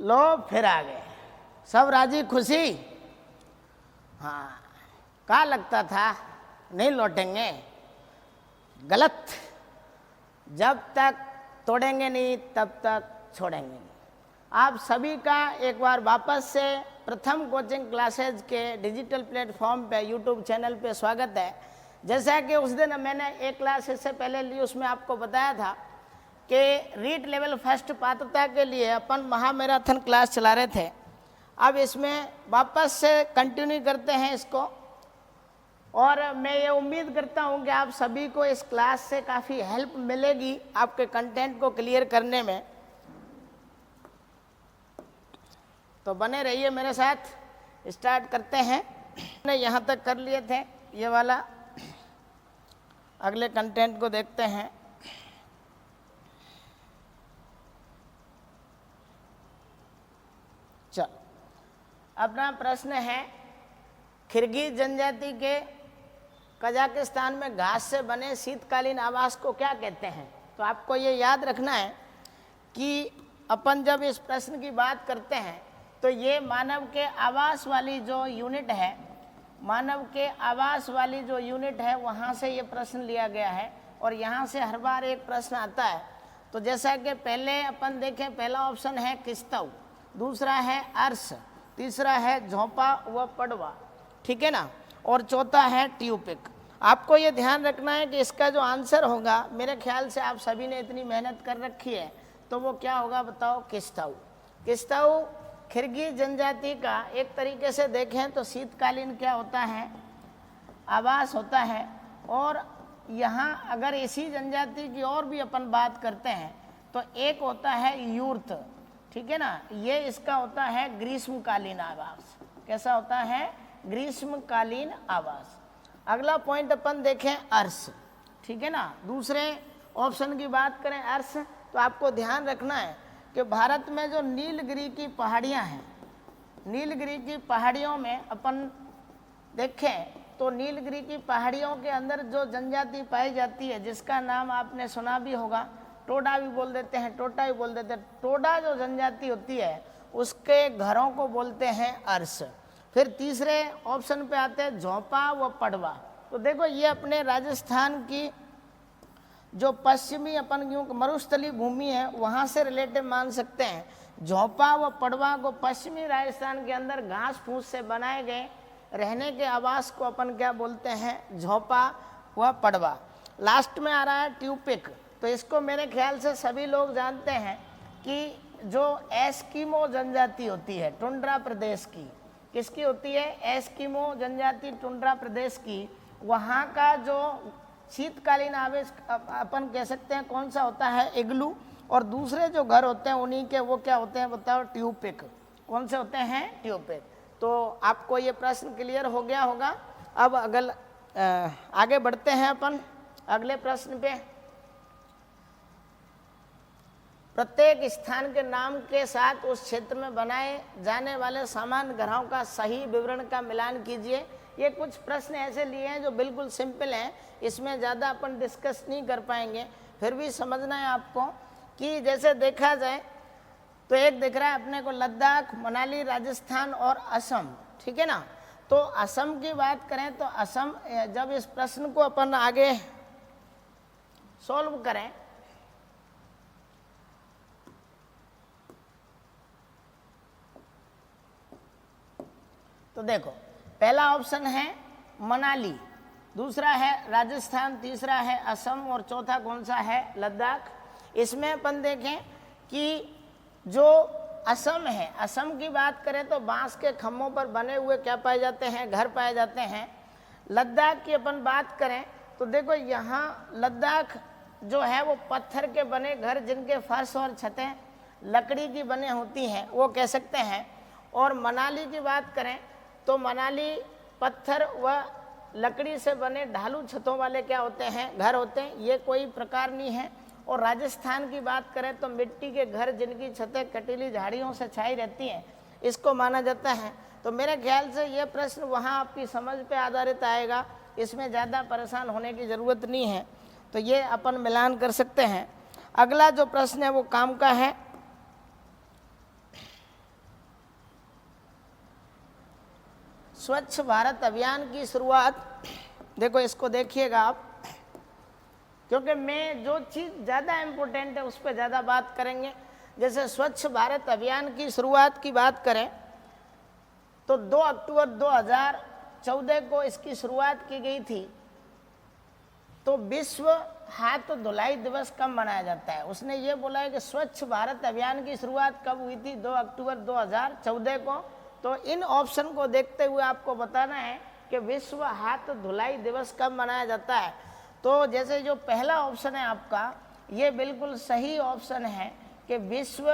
लो फिर आ गए, सब राजी खुशी। हाँ, क्या लगता था नहीं लौटेंगे, गलत। जब तक तोड़ेंगे नहीं तब तक छोड़ेंगे नहीं। आप सभी का एक बार वापस से प्रथम कोचिंग क्लासेज के डिजिटल प्लेटफॉर्म पे यूट्यूब चैनल पे स्वागत है। जैसा कि उस दिन मैंने एक क्लास इससे पहले ली, उसमें आपको बताया था कि रीट लेवल फर्स्ट पात्रता के लिए अपन महामैराथन क्लास चला रहे थे। अब इसमें वापस से कंटिन्यू करते हैं इसको, और मैं ये उम्मीद करता हूँ कि आप सभी को इस क्लास से काफ़ी हेल्प मिलेगी आपके कंटेंट को क्लियर करने में। तो बने रहिए मेरे साथ, स्टार्ट करते हैं। मैंने यहाँ तक कर लिए थे ये वाला, अगले कंटेंट को देखते हैं। चल, अपना प्रश्न है, किर्गिज जनजाति के कजाकिस्तान में घास से बने शीतकालीन आवास को क्या कहते हैं। तो आपको ये याद रखना है कि अपन जब इस प्रश्न की बात करते हैं तो ये मानव के आवास वाली जो यूनिट है, मानव के आवास वाली जो यूनिट है वहाँ से ये प्रश्न लिया गया है, और यहाँ से हर बार एक प्रश्न आता है। तो जैसा कि पहले अपन देखें, पहला ऑप्शन है किस्तव, दूसरा है अर्श, तीसरा है झोंपा व पड़वा, ठीक है ना, और चौथा है ट्यूपिक। आपको ये ध्यान रखना है कि इसका जो आंसर होगा, मेरे ख्याल से आप सभी ने इतनी मेहनत कर रखी है, तो वो क्या होगा बताओ, किस्तव। किस्तव किर्गिज जनजाति का एक तरीके से देखें तो शीतकालीन क्या होता है, आवास होता है। और यहाँ अगर इसी जनजाति की और भी अपन बात करते हैं तो एक होता है यूर्त, ठीक है ना, ये इसका होता है ग्रीष्मकालीन आवास। कैसा होता है, ग्रीष्मकालीन आवास। अगला पॉइंट अपन देखें अर्श, ठीक है ना, दूसरे ऑप्शन की बात करें अर्श, तो आपको ध्यान रखना है कि भारत में जो नीलगिरी की पहाड़ियाँ हैं, नीलगिरी की पहाड़ियों में अपन देखें तो नीलगिरी की पहाड़ियों के अंदर जो जनजाति पाई जाती है, जिसका नाम आपने सुना भी होगा, टोडा भी बोल देते हैं, टोटा भी बोल देते हैं। टोडा जो जनजाति होती है उसके घरों को बोलते हैं अर्श। फिर तीसरे ऑप्शन पे आते हैं झोंपा व पड़वा। तो देखो ये अपने राजस्थान की जो पश्चिमी अपन यूँ मरुस्थली भूमि है वहाँ से रिलेटिव मान सकते हैं। झोंपा व पड़वा को पश्चिमी राजस्थान के अंदर घास फूस से बनाए गए रहने के आवास को अपन क्या बोलते हैं, झोंपा व पड़वा। लास्ट में आ रहा है ट्यूपिक। तो इसको मेरे ख्याल से सभी लोग जानते हैं कि जो एस्किमो जनजाति होती है टुंड्रा प्रदेश की, किसकी होती है, एस्किमो जनजाति टुंड्रा प्रदेश की, वहाँ का जो शीतकालीन आवास अपन कह सकते हैं कौन सा होता है, इग्लू। और दूसरे जो घर होते हैं उन्हीं के वो क्या होते हैं बताओ, ट्यूपिक। कौन से होते हैं, ट्यूपिक। तो आपको ये प्रश्न क्लियर हो गया होगा। अब आगे बढ़ते हैं अपन अगले प्रश्न पे। प्रत्येक स्थान के नाम के साथ उस क्षेत्र में बनाए जाने वाले सामान्य घरों का सही विवरण का मिलान कीजिए। ये कुछ प्रश्न ऐसे लिए हैं जो बिल्कुल सिंपल हैं, इसमें ज़्यादा अपन डिस्कस नहीं कर पाएंगे, फिर भी समझना है आपको कि जैसे देखा जाए तो एक दिख रहा है अपने को लद्दाख, मनाली, राजस्थान और असम, ठीक है ना। तो असम की बात करें तो असम, जब इस प्रश्न को अपन आगे सॉल्व करें तो देखो पहला ऑप्शन है मनाली, दूसरा है राजस्थान, तीसरा है असम और चौथा कौन सा है, लद्दाख। इसमें अपन देखें कि जो असम है, असम की बात करें तो बांस के खम्भों पर बने हुए क्या पाए जाते हैं, घर पाए जाते हैं। लद्दाख की अपन बात करें तो देखो यहाँ लद्दाख जो है वो पत्थर के बने घर जिनके फर्श और छतें लकड़ी की बने होती हैं वो कह सकते हैं। और मनाली की बात करें तो मनाली पत्थर व लकड़ी से बने ढालू छतों वाले क्या होते हैं, घर होते हैं, ये कोई प्रकार नहीं है। और राजस्थान की बात करें तो मिट्टी के घर जिनकी छतें कटीली झाड़ियों से छाई रहती हैं, इसको माना जाता है। तो मेरे ख्याल से ये प्रश्न वहाँ आपकी समझ पे आधारित आएगा, इसमें ज़्यादा परेशान होने की ज़रूरत नहीं है। तो ये अपन मिलान कर सकते हैं। अगला जो प्रश्न है वो काम का है। स्वच्छ भारत अभियान की शुरुआत, देखो इसको देखिएगा आप, क्योंकि मैं जो चीज़ ज़्यादा इम्पोर्टेंट है उस पर ज़्यादा बात करेंगे। जैसे स्वच्छ भारत अभियान की शुरुआत की बात करें तो 2 अक्टूबर 2014 को इसकी शुरुआत की गई थी। तो विश्व हाथ धुलाई दिवस कब मनाया जाता है? उसने ये बोला है कि स्वच्छ भारत अभियान की शुरुआत कब हुई थी? 2 अक्टूबर 2014 को। तो इन ऑप्शन को देखते हुए आपको बताना है कि विश्व हाथ धुलाई दिवस कब मनाया जाता है। तो जैसे जो पहला ऑप्शन है आपका, ये बिल्कुल सही ऑप्शन है कि विश्व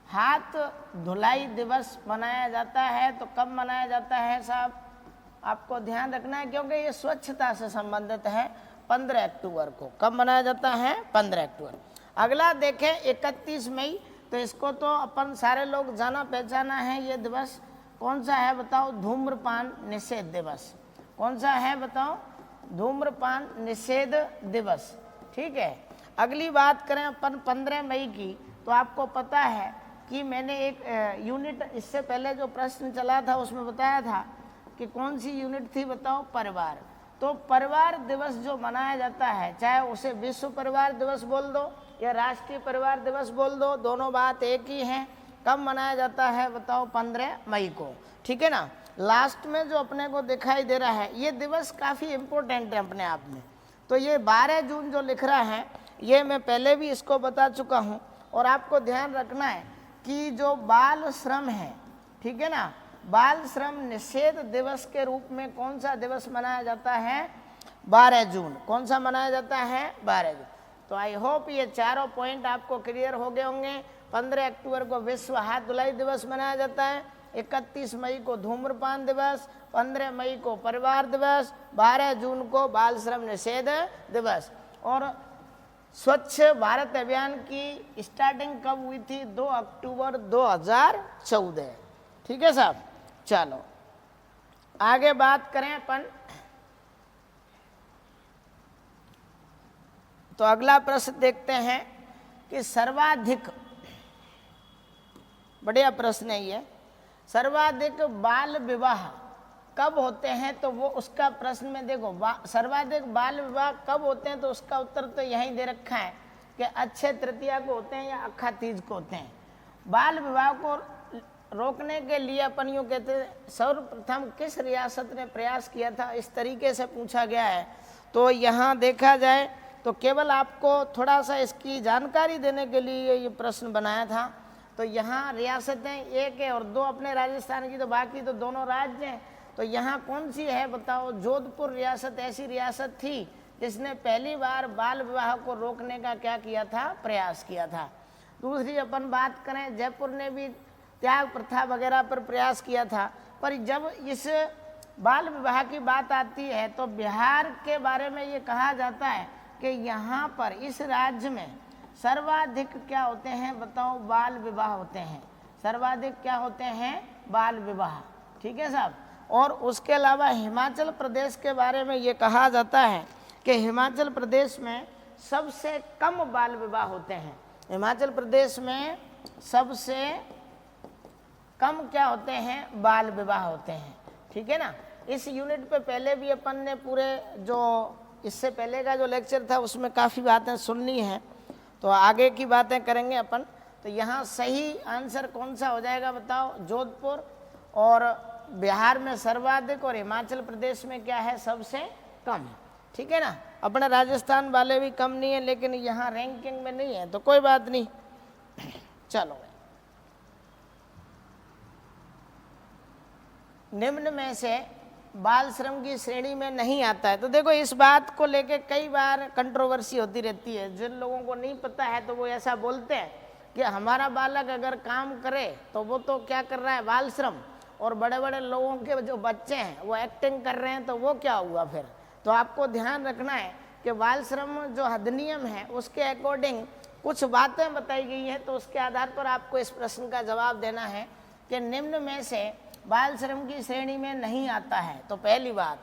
हाथ धुलाई दिवस मनाया जाता है। तो कब मनाया जाता है साहब, आपको ध्यान रखना है, क्योंकि ये स्वच्छता से संबंधित है। 15 अक्टूबर को। कब मनाया जाता है? 15 अक्टूबर। अगला देखें 31 मई। तो इसको तो अपन सारे लोग जाना पहचाना है। ये दिवस कौन सा है बताओ? धूम्रपान निषेध दिवस। कौन सा है बताओ? धूम्रपान निषेध दिवस। ठीक है। अगली बात करें अपन 15 मई की, तो आपको पता है कि मैंने एक यूनिट इससे पहले जो प्रश्न चला था उसमें बताया था कि कौन सी यूनिट थी बताओ? परिवार। तो परिवार दिवस जो मनाया जाता है, चाहे उसे विश्व परिवार दिवस बोल दो या राष्ट्रीय परिवार दिवस बोल दो, दोनों बात एक ही है। कब मनाया जाता है बताओ? 15 मई को। ठीक है ना। लास्ट में जो अपने को दिखाई दे रहा है, ये दिवस काफ़ी इम्पोर्टेंट है अपने आप में। तो ये 12 जून जो लिख रहा है, ये मैं पहले भी इसको बता चुका हूँ। और आपको ध्यान रखना है कि जो बाल श्रम है, ठीक है ना, बाल श्रम निषेध दिवस के रूप में कौन सा दिवस मनाया जाता है? 12 जून। कौन सा मनाया जाता है? 12 जून। तो आई होप ये चारों पॉइंट आपको क्लियर हो गए होंगे। 15 अक्टूबर को विश्व हाथ धुलाई दिवस मनाया जाता है, 31 मई को धूम्रपान दिवस, 15 मई को परिवार दिवस, 12 जून को बाल श्रम निषेध दिवस। और स्वच्छ भारत अभियान की स्टार्टिंग कब हुई थी? 2 अक्टूबर 2014। ठीक है साहब। चलो आगे बात करें अपन। तो अगला प्रश्न देखते हैं कि सर्वाधिक, बढ़िया प्रश्न है ये, सर्वाधिक बाल विवाह कब होते हैं? तो वो उसका प्रश्न में देखो, सर्वाधिक बाल विवाह कब होते हैं? तो उसका उत्तर तो यहीं दे रखा है कि अक्षय तृतीया को होते हैं या अक्खा तीज को होते हैं। बाल विवाह को रोकने के लिए अपन यूँ कहते हैं, सर्वप्रथम किस रियासत ने प्रयास किया था, इस तरीके से पूछा गया है। तो यहाँ देखा जाए तो केवल आपको थोड़ा सा इसकी जानकारी देने के लिए ये प्रश्न बनाया था। तो यहाँ रियासतें एक है और 2 अपने राजस्थान की, तो बाकी तो दोनों राज्य हैं। तो यहाँ कौन सी है बताओ? जोधपुर रियासत ऐसी रियासत थी जिसने पहली बार बाल विवाह को रोकने का क्या किया था? प्रयास किया था। दूसरी अपन बात करें, जयपुर ने भी त्याग प्रथा वगैरह पर प्रयास किया था। पर जब इस बाल विवाह की बात आती है तो बिहार के बारे में ये कहा जाता है कि यहाँ पर इस राज्य में सर्वाधिक क्या होते हैं बताओ? बाल विवाह होते हैं। सर्वाधिक क्या होते हैं? बाल विवाह। ठीक है साहब। और उसके अलावा हिमाचल प्रदेश के बारे में ये कहा जाता है कि हिमाचल प्रदेश में सबसे कम बाल विवाह होते हैं। हिमाचल प्रदेश में सबसे कम क्या होते हैं? बाल विवाह होते हैं। ठीक है ना। इस यूनिट पे पहले भी अपन ने पूरे जो इससे पहले का जो लेक्चर था उसमें काफ़ी बातें सुननी है, तो आगे की बातें करेंगे अपन। तो यहाँ सही आंसर कौन सा हो जाएगा बताओ? जोधपुर। और बिहार में सर्वाधिक और हिमाचल प्रदेश में क्या है? सबसे कम। ठीक है ना। अपने राजस्थान वाले भी कम नहीं है, लेकिन यहाँ रैंकिंग में नहीं है, तो कोई बात नहीं। चलो, निम्न में से बाल श्रम की श्रेणी में नहीं आता है। तो देखो इस बात को लेके कई बार कंट्रोवर्सी होती रहती है। जिन लोगों को नहीं पता है तो वो ऐसा बोलते हैं कि हमारा बालक अगर काम करे तो वो तो क्या कर रहा है? बाल श्रम। और बड़े बड़े लोगों के जो बच्चे हैं वो एक्टिंग कर रहे हैं, तो वो क्या हुआ फिर? तो आपको ध्यान रखना है कि बाल श्रम जो अधिनियम है उसके अकॉर्डिंग कुछ बातें बताई गई हैं। तो उसके आधार पर आपको इस प्रश्न का जवाब देना है कि निम्न में से बाल श्रम की श्रेणी में नहीं आता है। तो पहली बात,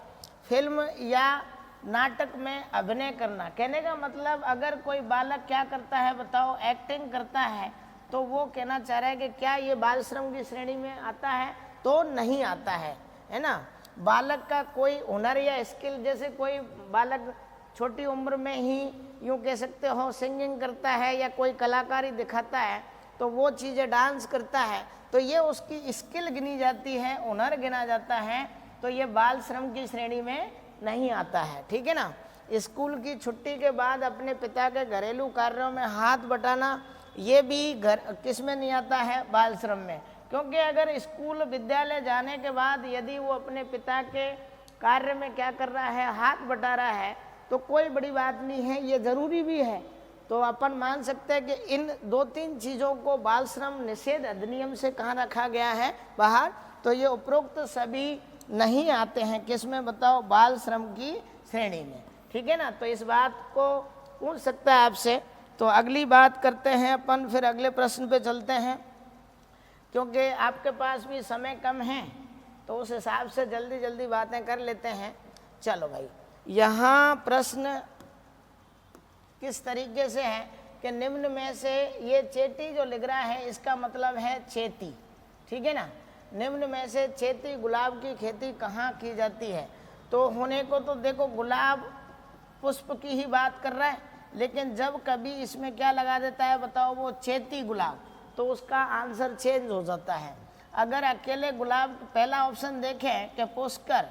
फिल्म या नाटक में अभिनय करना। कहने का मतलब अगर कोई बालक क्या करता है बताओ? एक्टिंग करता है, तो वो कहना चाह रहा है कि क्या ये बाल श्रम की श्रेणी में आता है? तो नहीं आता है ना। बालक का कोई हुनर या स्किल, जैसे कोई बालक छोटी उम्र में ही यूँ कह सकते हो सिंगिंग करता है या कोई कलाकारी दिखाता है, तो वो चीज़ें डांस करता है, तो ये उसकी स्किल गिनी जाती है, हुनर गिना जाता है, तो ये बाल श्रम की श्रेणी में नहीं आता है। ठीक है ना। स्कूल की छुट्टी के बाद अपने पिता के घरेलू कार्यों में हाथ बटाना, ये भी घर किस में नहीं आता है, बाल श्रम में। क्योंकि अगर स्कूल विद्यालय जाने के बाद यदि वो अपने पिता के कार्य में क्या कर रहा है, हाथ बटा रहा है, तो कोई बड़ी बात नहीं है, ये ज़रूरी भी है। तो अपन मान सकते हैं कि इन 2-3 चीज़ों को बाल श्रम निषेध अधिनियम से कहाँ रखा गया है, बाहर। तो ये उपरोक्त सभी नहीं आते हैं किस में, बताओ, बाल श्रम की श्रेणी में। ठीक है ना। तो इस बात को पूछ सकता है आपसे। तो अगली बात करते हैं अपन, फिर अगले प्रश्न पे चलते हैं, क्योंकि आपके पास भी समय कम है, तो उस हिसाब से जल्दी जल्दी बातें कर लेते हैं। चलो भाई, यहाँ प्रश्न किस तरीके से है कि निम्न में से ये चेटी जो लिख रहा है इसका मतलब है चेती। ठीक है ना। निम्न में से चेती गुलाब की खेती कहाँ की जाती है। तो होने को तो देखो गुलाब पुष्प की ही बात कर रहा है, लेकिन जब कभी इसमें क्या लगा देता है, बताओ, वो चेती गुलाब, तो उसका आंसर चेंज हो जाता है। अगर अकेले गुलाब पहला ऑप्शन देखें कि पुष्कर,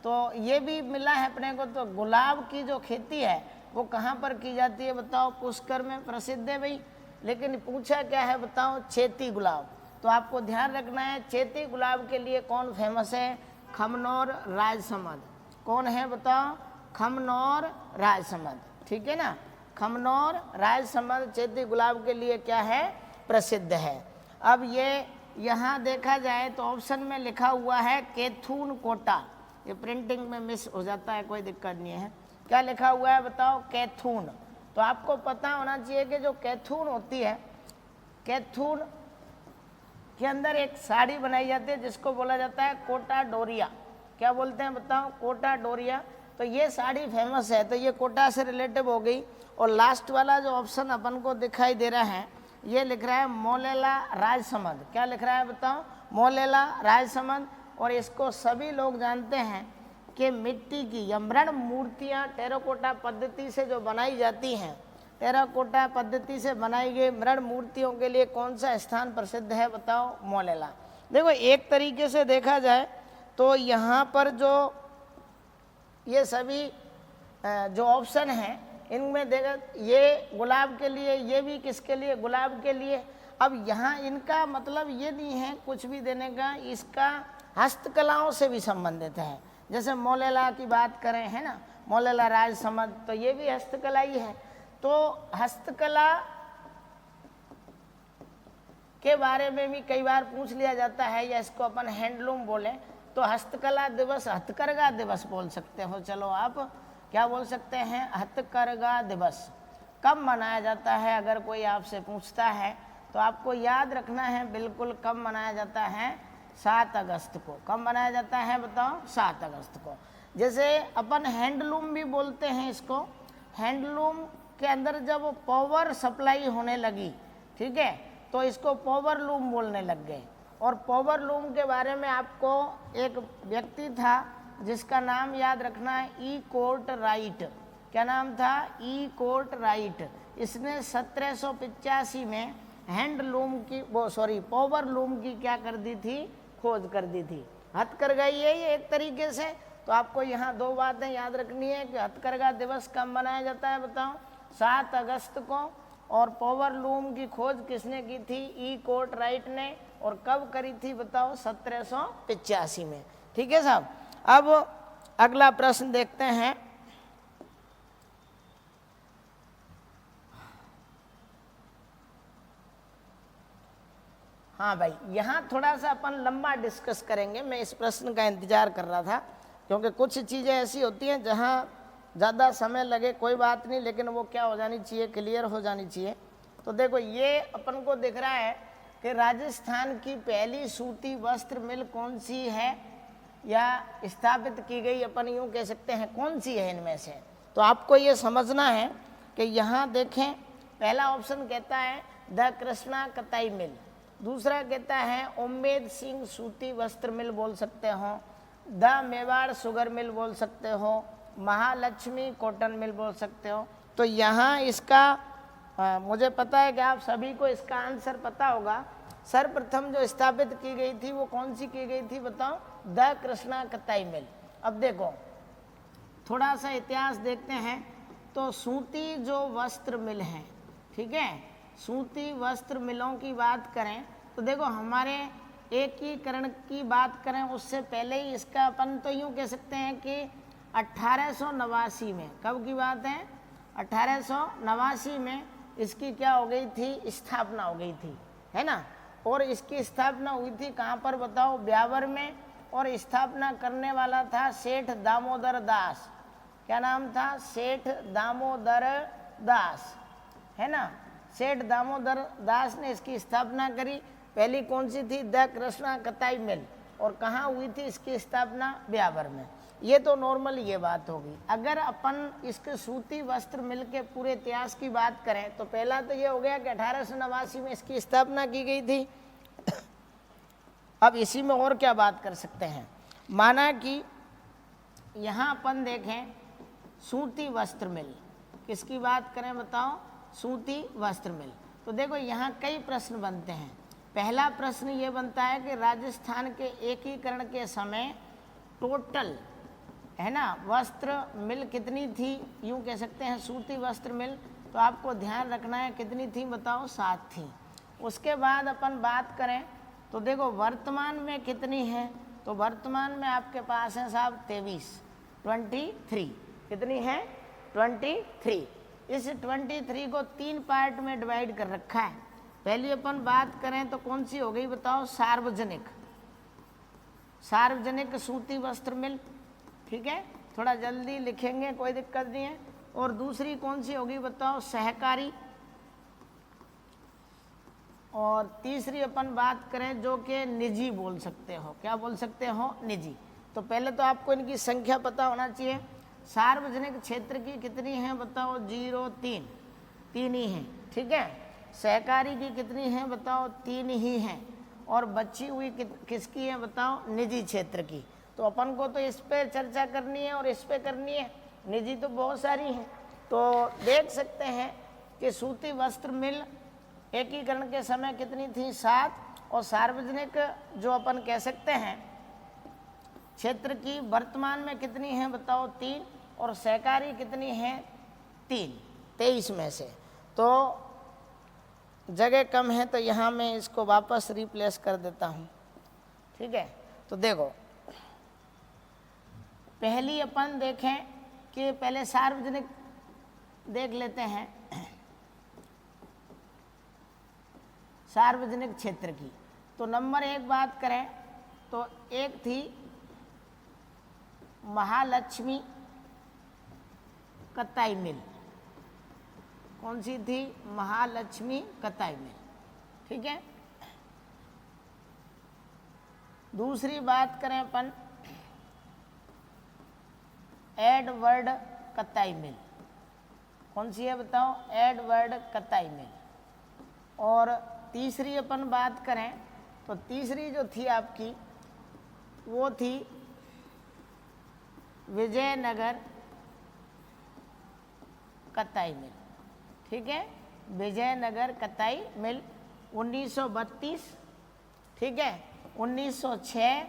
तो ये भी मिला है अपने को। तो गुलाब की जो खेती है वो कहाँ पर की जाती है, बताओ, पुष्कर में प्रसिद्ध है भाई। लेकिन पूछा क्या है, बताओ, चेती गुलाब। तो आपको ध्यान रखना है, चेती गुलाब के लिए कौन फेमस है, खमनौर राजसमंद। कौन है, बताओ, खमनौर राजसमंद। ठीक है ना। खमनौर राजसमंद चेती गुलाब के लिए क्या है, प्रसिद्ध है। अब ये यहाँ देखा जाए तो ऑप्शन में लिखा हुआ है कैथून कोटा, ये प्रिंटिंग में मिस हो जाता है, कोई दिक्कत नहीं है। क्या लिखा हुआ है, बताओ, कैथून। तो आपको पता होना चाहिए कि जो कैथून होती है, कैथून के अंदर एक साड़ी बनाई जाती है जिसको बोला जाता है कोटा डोरिया। क्या बोलते हैं, बताओ, कोटा डोरिया। तो ये साड़ी फेमस है, तो ये कोटा से रिलेटिव हो गई। और लास्ट वाला जो ऑप्शन अपन को दिखाई दे रहा है, ये लिख रहा है मोलेला राजसमंद। क्या लिख रहा है, बताओ, मोलेला राजसमंद। और इसको सभी लोग जानते हैं कि मिट्टी की या मृण मूर्तियाँ टेराकोटा पद्धति से जो बनाई जाती हैं, टेराकोटा पद्धति से बनाई गई मृण मूर्तियों के लिए कौन सा स्थान प्रसिद्ध है, बताओ, मोलेला। देखो, एक तरीके से देखा जाए तो यहाँ पर जो ये सभी जो ऑप्शन हैं, इनमें देखा, ये गुलाब के लिए, ये भी किसके लिए, गुलाब के लिए। अब यहाँ इनका मतलब ये नहीं है कुछ भी देने का, इसका हस्तकलाओं से भी संबंधित है। जैसे मोलेला की बात करें, है ना, मोलेला राजसमंद, तो ये भी हस्तकला ही है। तो हस्तकला के बारे में भी कई बार पूछ लिया जाता है, या इसको अपन हैंडलूम बोलें तो हस्तकला दिवस, हथकरघा दिवस बोल सकते हो। चलो, आप क्या बोल सकते हैं, हथकरघा दिवस कब मनाया जाता है, अगर कोई आपसे पूछता है तो आपको याद रखना है बिल्कुल, कब मनाया जाता है, 7 अगस्त को। कब मनाया जाता है, बताओ, 7 अगस्त को। जैसे अपन हैंडलूम भी बोलते हैं इसको, हैंडलूम के अंदर जब पावर सप्लाई होने लगी, ठीक है, तो इसको पावर लूम बोलने लग गए। और पावर लूम के बारे में आपको एक व्यक्ति था जिसका नाम याद रखना है, ई कोर्ट राइट। क्या नाम था, ई कोर्ट राइट। इसने 1785 में हैंडलूम की, वो सॉरी, पावर लूम की क्या कर दी थी, खोज कर दी थी। हथकरघा ये एक तरीके से। तो आपको यहाँ 2 बातें याद रखनी है कि हथकरघा दिवस कब मनाया जाता है, बताओ, 7 अगस्त को। और पावर लूम की खोज किसने की थी, ई कोर्ट राइट ने। और कब करी थी, बताओ, 1785 में। ठीक है साहब। अब अगला प्रश्न देखते हैं। हाँ भाई, यहाँ थोड़ा सा अपन लंबा डिस्कस करेंगे। मैं इस प्रश्न का इंतजार कर रहा था, क्योंकि कुछ चीज़ें ऐसी होती हैं जहाँ ज़्यादा समय लगे कोई बात नहीं, लेकिन वो क्या हो जानी चाहिए, क्लियर हो जानी चाहिए। तो देखो, ये अपन को दिख रहा है कि राजस्थान की पहली सूती वस्त्र मिल कौन सी है, या स्थापित की गई, अपन यूँ कह सकते हैं, कौन सी है इनमें से। तो आपको ये समझना है कि यहाँ देखें, पहला ऑप्शन कहता है द कृष्णा कताई मिल। दूसरा कहता है उम्मेद सिंह सूती वस्त्र मिल बोल सकते हो, द मेवाड़ शुगर मिल बोल सकते हो, महालक्ष्मी कॉटन मिल बोल सकते हो। तो यहाँ इसका मुझे पता है कि आप सभी को इसका आंसर पता होगा। सर्वप्रथम जो स्थापित की गई थी वो कौन सी की गई थी बताओ? द कृष्णा कताई मिल। अब देखो थोड़ा सा इतिहास देखते हैं। तो सूती जो वस्त्र मिल हैं, ठीक है, सूती वस्त्र मिलों की बात करें तो देखो हमारे एकीकरण की बात करें उससे पहले ही इसका अपन तो यूँ कह सकते हैं कि 1889 में, कब की बात है? 1889 में इसकी क्या हो गई थी? स्थापना हो गई थी, है ना। और इसकी स्थापना हुई थी कहाँ पर बताओ? ब्यावर में। और स्थापना करने वाला था सेठ दामोदर दास। क्या नाम था? सेठ दामोदर दास, है ना। सेठ दामोदर दास ने इसकी स्थापना करी। पहली कौन सी थी? द कृष्णा कताई मिल। और कहाँ हुई थी इसकी स्थापना? ब्यावर में। ये तो नॉर्मल ये बात होगी। अगर अपन इसके सूती वस्त्र मिल के पूरे इतिहास की बात करें तो पहला तो ये हो गया कि 1889 में इसकी स्थापना की गई थी। अब इसी में और क्या बात कर सकते हैं? माना कि यहाँ अपन देखें सूती वस्त्र मिल, किसकी बात करें बताओ? सूती वस्त्र मिल। तो देखो यहाँ कई प्रश्न बनते हैं। पहला प्रश्न ये बनता है कि राजस्थान के एकीकरण के समय टोटल, है ना, वस्त्र मिल कितनी थी? यूँ कह सकते हैं सूती वस्त्र मिल। तो आपको ध्यान रखना है कितनी थी बताओ? 7 थी। उसके बाद अपन बात करें तो देखो वर्तमान में कितनी है? तो वर्तमान में आपके पास है साहब 23। कितनी है? 23। इस 23 को 3 पार्ट में डिवाइड कर रखा है। पहली अपन बात करें तो कौन सी हो गई बताओ? सार्वजनिक। सार्वजनिक सूती वस्त्र मिल, ठीक है, थोड़ा जल्दी लिखेंगे कोई दिक्कत नहीं है। और दूसरी कौन सी होगी बताओ? सहकारी। और तीसरी अपन बात करें जो कि निजी बोल सकते हो। क्या बोल सकते हो? निजी। तो पहले तो आपको इनकी संख्या पता होना चाहिए। सार्वजनिक क्षेत्र की कितनी है बताओ? 03, 3 ही हैं, ठीक है। सहकारी की कितनी है बताओ? 3 ही हैं। और बची हुई किसकी है बताओ? निजी क्षेत्र की। तो अपन को तो इस पे चर्चा करनी है और इस पे करनी है। निजी तो बहुत सारी हैं। तो देख सकते हैं कि सूती वस्त्र मिल एकीकरण के समय कितनी थी? 7। और सार्वजनिक जो अपन कह सकते हैं क्षेत्र की वर्तमान में कितनी है बताओ? 3। और सहकारी कितनी है? 3, 23 में से। तो जगह कम है तो यहाँ मैं इसको वापस रिप्लेस कर देता हूँ, ठीक है। तो देखो पहली अपन देखें कि पहले सार्वजनिक देख लेते हैं। सार्वजनिक क्षेत्र की तो नंबर 1 बात करें तो एक थी महालक्ष्मी कताई मिल। कौन सी थी? महालक्ष्मी कताई मिल, ठीक है। दूसरी बात करें अपन एडवर्ड कताई मिल। कौन सी है बताओ? एडवर्ड कताई मिल। और तीसरी अपन बात करें तो तीसरी जो थी आपकी वो थी विजयनगर कताई मिल, ठीक है। विजयनगर कताई मिल 1932, ठीक है, 1906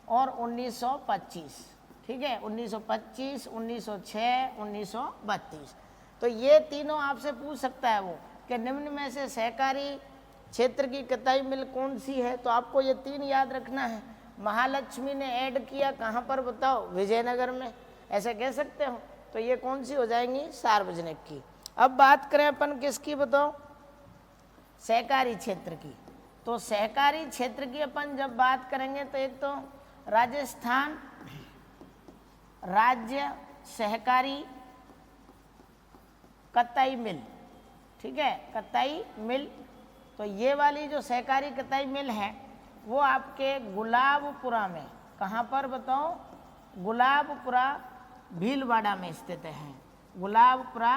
और 1925, ठीक है, 1925, 1906, 1932। तो ये तीनों आपसे पूछ सकता है वो कि निम्न में से सहकारी क्षेत्र की कताई मिल कौन सी है? तो आपको ये 3 याद रखना है। महालक्ष्मी ने ऐड किया कहाँ पर बताओ? विजयनगर में, ऐसे कह सकते हो। तो ये कौन सी हो जाएंगी? सार्वजनिक की। अब बात करें अपन किसकी बताओ? सहकारी क्षेत्र की। तो सहकारी क्षेत्र की अपन जब बात करेंगे तो एक तो राजस्थान राज्य सहकारी कताई मिल, ठीक है, कताई मिल। तो ये वाली जो सहकारी कताई मिल है वो आपके गुलाबपुरा में, कहाँ पर बताओ? गुलाबपुरा भीलवाड़ा में स्थित है। गुलाबपुरा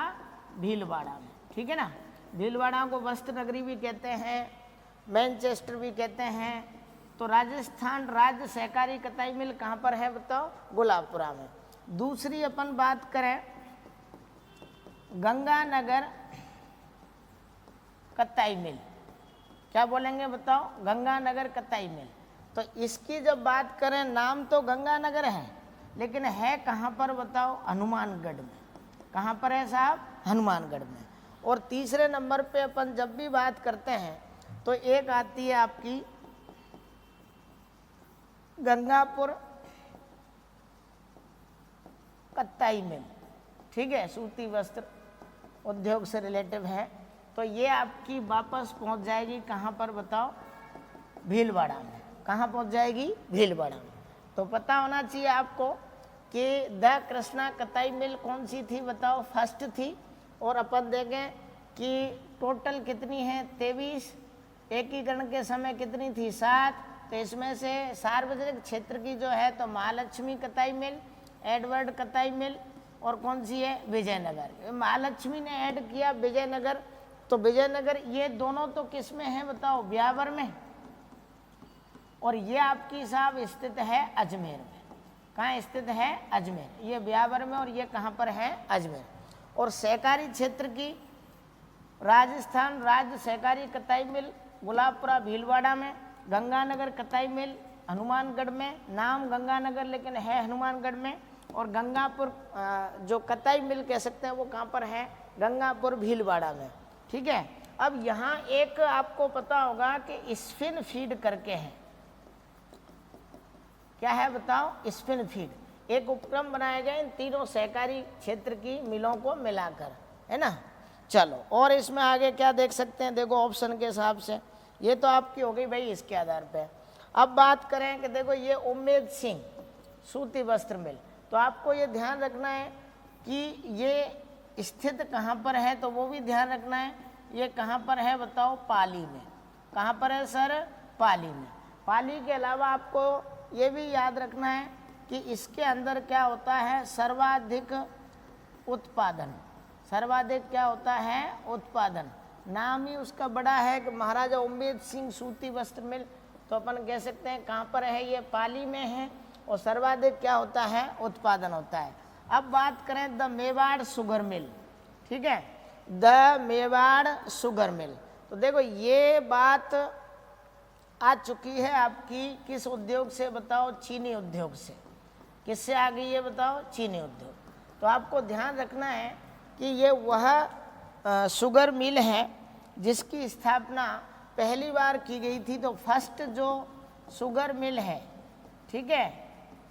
भीलवाड़ा में, ठीक है ना। भीलवाड़ा को वस्त्र नगरी भी कहते हैं, मैनचेस्टर भी कहते हैं। तो राजस्थान राज्य सहकारी कताई मिल कहाँ पर है बताओ? गुलाबपुरा में। दूसरी अपन बात करें गंगानगर कताई मिल, क्या बोलेंगे बताओ? गंगानगर कताई मिल। तो इसकी जब बात करें, नाम तो गंगानगर है लेकिन है कहाँ पर बताओ? हनुमानगढ़ में। कहाँ पर है साहब? हनुमानगढ़ में। और तीसरे नंबर पे अपन जब भी बात करते हैं तो एक आती है आपकी गंगापुर कताई मिल, ठीक है, सूती वस्त्र उद्योग से रिलेटिव है। तो ये आपकी वापस पहुंच जाएगी कहाँ पर बताओ? भीलवाड़ा में। कहाँ पहुंच जाएगी? भीलवाड़ा में। तो पता होना चाहिए आपको कि द कृष्णा कताई मिल कौन सी थी बताओ? फर्स्ट थी। और अपन देखें कि टोटल कितनी है? 23। एकीकरण के समय कितनी थी? 7। तो इसमें से सार्वजनिक क्षेत्र की जो है तो महालक्ष्मी कताई मिल, एडवर्ड कताई मिल और कौन सी है? विजयनगर। महालक्ष्मी ने ऐड किया विजयनगर, तो विजयनगर ये दोनों तो किस में है बताओ? ब्यावर में। और ये आपकी साहब स्थित है अजमेर में। कहाँ स्थित है? अजमेर। ये ब्यावर में और ये कहाँ पर है? अजमेर। और सहकारी क्षेत्र की राजस्थान राज्य सहकारी कताई मिल गुलाबपुरा भीलवाड़ा में, गंगानगर कताई मिल हनुमानगढ़ में, नाम गंगानगर लेकिन है हनुमानगढ़ में। और गंगापुर जो कताई मिल कह सकते हैं वो कहाँ पर है? गंगापुर भीलवाड़ा में, ठीक है। अब यहाँ एक आपको पता होगा कि स्पिन फीड करके है। क्या है बताओ? Spin feed. एक उपक्रम बनाया गया इन तीनों सहकारी क्षेत्र की मिलों को मिलाकर, है ना। चलो, और इसमें आगे क्या देख सकते हैं? देखो ऑप्शन के हिसाब से ये तो आपकी हो गई भाई इसके आधार पे। अब बात करें कि देखो ये उम्मेद सिंह सूती वस्त्र मिल, तो आपको ये ध्यान रखना है कि ये स्थित कहाँ पर है, तो वो भी ध्यान रखना है। ये कहाँ पर है बताओ? पाली में। कहाँ पर है सर? पाली में। पाली के अलावा आपको ये भी याद रखना है कि इसके अंदर क्या होता है? सर्वाधिक उत्पादन। सर्वाधिक क्या होता है? उत्पादन। नाम ही उसका बड़ा है कि महाराजा उम्मेद सिंह सूती वस्त्र मिल, तो अपन कह सकते हैं कहाँ पर है? ये पाली में है। और सर्वाधिक क्या होता है? उत्पादन होता है। अब बात करें द मेवाड़ शुगर मिल, ठीक है, द मेवाड़ शुगर मिल। तो देखो ये बात आ चुकी है आपकी किस उद्योग से बताओ? चीनी उद्योग से। किससे आ गई है बताओ? चीनी उद्योग। तो आपको ध्यान रखना है कि ये वह शुगर मिल है जिसकी स्थापना पहली बार की गई थी। तो फर्स्ट जो शुगर मिल है, ठीक है,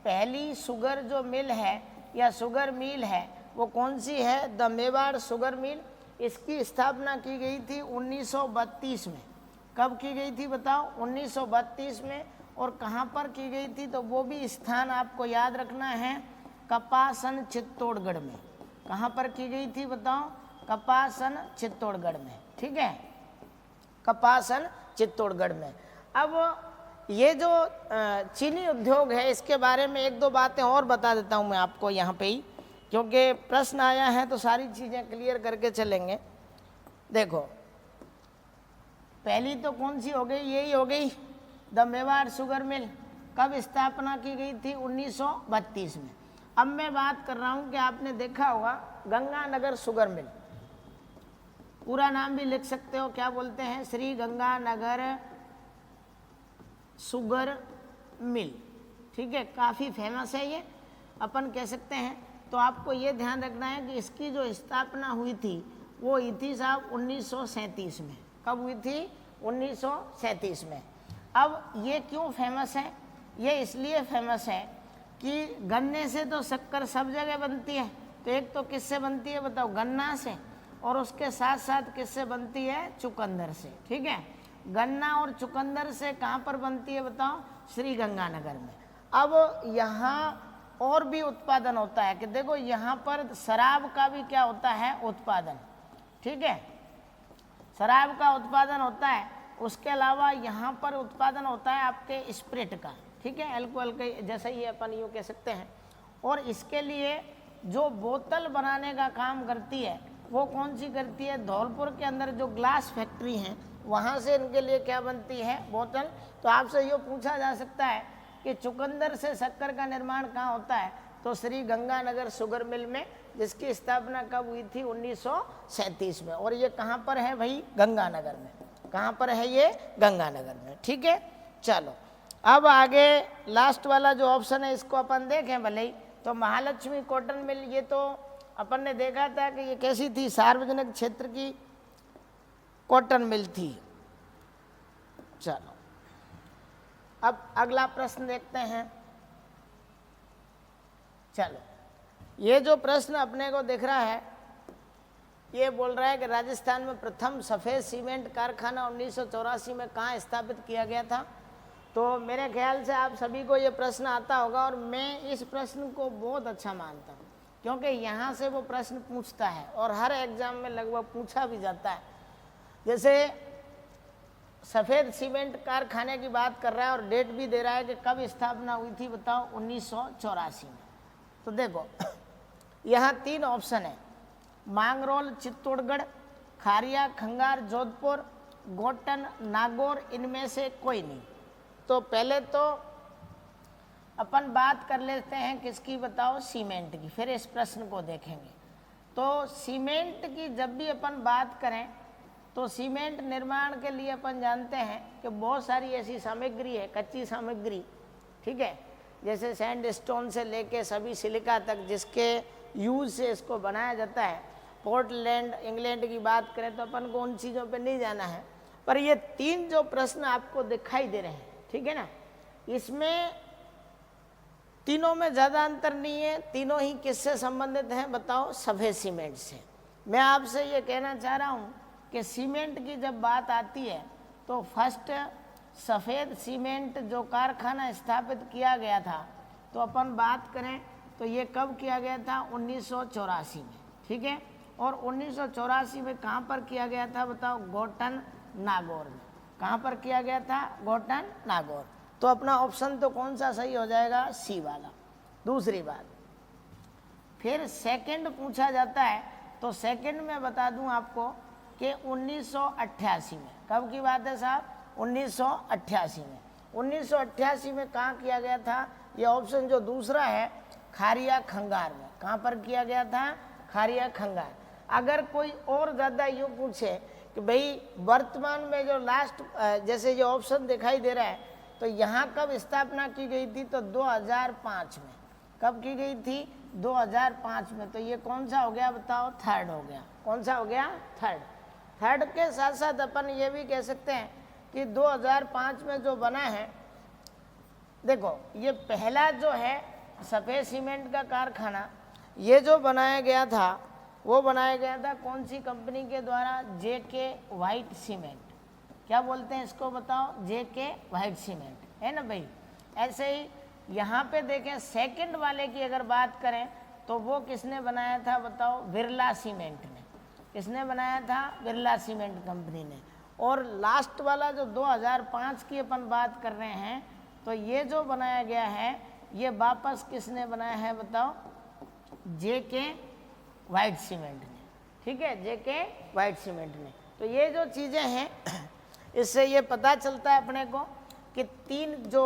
पहली शुगर जो मिल है या शुगर मिल है वो कौन सी है? The Mewar sugar mill. इसकी स्थापना की गई थी 1932 में। कब की गई थी बताओ? 1932 में। और कहाँ पर की गई थी? तो वो भी स्थान आपको याद रखना है, कपासन चित्तौड़गढ़ में। कहाँ पर की गई थी बताओ? कपासन चित्तौड़गढ़ में, ठीक है, कपासन चित्तौड़गढ़ में। अब ये जो चीनी उद्योग है इसके बारे में एक दो बातें और बता देता हूँ मैं आपको यहाँ पे ही, क्योंकि प्रश्न आया है तो सारी चीज़ें क्लियर करके चलेंगे। देखो पहली तो कौन सी हो गई? यही हो गई द मेवाड़ शुगर मिल। कब स्थापना की गई थी? 1932 में। अब मैं बात कर रहा हूँ कि आपने देखा होगा गंगानगर शुगर मिल, पूरा नाम भी लिख सकते हो, क्या बोलते हैं? श्री गंगानगर शुगर मिल, ठीक है, काफ़ी फेमस है ये, अपन कह सकते हैं। तो आपको ये ध्यान रखना है कि इसकी जो स्थापना हुई थी वो हुई थी साहब 1937 में। कब हुई थी? 1937 में। अब ये क्यों फेमस है? ये इसलिए फेमस है कि गन्ने से तो शक्कर सब जगह बनती है, तो एक तो किससे बनती है बताओ? गन्ना से। और उसके साथ साथ किससे बनती है? चुकंदर से, ठीक है। गन्ना और चुकंदर से कहाँ पर बनती है बताओ? श्री गंगानगर में। अब यहाँ और भी उत्पादन होता है कि देखो यहाँ पर शराब का भी क्या होता है? उत्पादन, ठीक है, शराब का उत्पादन होता है। उसके अलावा यहाँ पर उत्पादन होता है आपके स्पिरिट का, ठीक है, अल्कोहल के जैसा ही अपन यूँ कह सकते हैं। और इसके लिए जो बोतल बनाने का काम करती है वो कौन सी करती है? धौलपुर के अंदर जो ग्लास फैक्ट्री हैं वहाँ से इनके लिए क्या बनती है, बोतल। तो आपसे ये पूछा जा सकता है कि चुकंदर से शक्कर का निर्माण कहाँ होता है, तो श्री गंगानगर शुगर मिल में, जिसकी स्थापना कब हुई थी, 1937 में। और ये कहाँ पर है भाई, गंगानगर में। कहाँ पर है ये, गंगानगर में। ठीक है, चलो अब आगे लास्ट वाला जो ऑप्शन है इसको अपन देखें भले ही। तो महालक्ष्मी कॉटन मिल, ये तो अपन ने देखा था कि ये कैसी थी, सार्वजनिक क्षेत्र की कॉटन मिल थी। चलो अब अगला प्रश्न देखते हैं। चलो ये जो प्रश्न अपने को दिख रहा है, ये बोल रहा है कि राजस्थान में प्रथम सफ़ेद सीमेंट कारखाना 1984 में कहाँ स्थापित किया गया था। तो मेरे ख्याल से आप सभी को ये प्रश्न आता होगा, और मैं इस प्रश्न को बहुत अच्छा मानता हूँ, क्योंकि यहाँ से वो प्रश्न पूछता है और हर एग्जाम में लगभग पूछा भी जाता है। जैसे सफ़ेद सीमेंट कारखाने की बात कर रहा है और डेट भी दे रहा है कि कब स्थापना हुई थी, बताओ, 1984 में। तो देखो यहाँ 3 ऑप्शन है, मांगरोल चित्तौड़गढ़, खारिया खंगार जोधपुर, गोटन नागौर, इनमें से कोई नहीं। तो पहले तो अपन बात कर लेते हैं किसकी, बताओ, सीमेंट की, फिर इस प्रश्न को देखेंगे। तो सीमेंट की जब भी अपन बात करें तो सीमेंट निर्माण के लिए अपन जानते हैं कि बहुत सारी ऐसी सामग्री है, कच्ची सामग्री, ठीक है, जैसे सैंड स्टोन से लेके सभी सिलिका तक, जिसके यूज से इसको बनाया जाता है। पोर्टलैंड इंग्लैंड की बात करें तो अपन को उन चीज़ों पे नहीं जाना है, पर ये 3 जो प्रश्न आपको दिखाई दे रहे हैं, ठीक है ना, इसमें तीनों में ज़्यादा अंतर नहीं है। तीनों ही किससे संबंधित हैं, बताओ, सफ़ेद सीमेंट से। मैं आपसे ये कहना चाह रहा हूँ कि सीमेंट की जब बात आती है तो फर्स्ट सफ़ेद सीमेंट जो कारखाना स्थापित किया गया था, तो अपन बात करें तो ये कब किया गया था, 1984 में, ठीक है। और 1984 में कहाँ पर किया गया था, बताओ, गोटन नागौर में। कहाँ पर किया गया था, गोटन नागौर। तो अपना ऑप्शन तो कौन सा सही हो जाएगा, सी वाला। दूसरी बात, फिर सेकंड पूछा जाता है, तो सेकंड में बता दूं आपको कि 1988 में, कब की बात है साहब, 1988 में। 1988 में कहाँ किया गया था, ये ऑप्शन जो दूसरा है, खारिया खंगार में। कहाँ पर किया गया था, खारिया खंगार। अगर कोई और ज़्यादा यूँ पूछे कि भाई वर्तमान में जो लास्ट, जैसे ये ऑप्शन दिखाई दे रहा है, तो यहाँ कब स्थापना की गई थी, तो 2005 में। कब की गई थी, 2005 में। तो ये कौन सा हो गया, बताओ, थर्ड हो गया। कौन सा हो गया, थर्ड। थर्ड के साथ साथ अपन ये भी कह सकते हैं कि 2005 में जो बना है, देखो ये पहला जो है सफ़ेद सीमेंट का कारखाना, ये जो बनाया गया था वो बनाया गया था कौन सी कंपनी के द्वारा, जेके वाइट सीमेंट। क्या बोलते हैं इसको, बताओ, जेके वाइट सीमेंट, है ना भाई। ऐसे ही यहाँ पे देखें सेकंड वाले की अगर बात करें तो वो किसने बनाया था, बताओ, बिरला सीमेंट ने। किसने बनाया था, बिरला सीमेंट कंपनी ने। और लास्ट वाला जो 2005 की अपन बात कर रहे हैं, तो ये जो बनाया गया है ये वापस किसने बनाया है, बताओ, जेके वाइट सीमेंट ने, ठीक है, जेके वाइट सीमेंट ने। तो ये जो चीज़ें हैं इससे ये पता चलता है अपने को कि 3 जो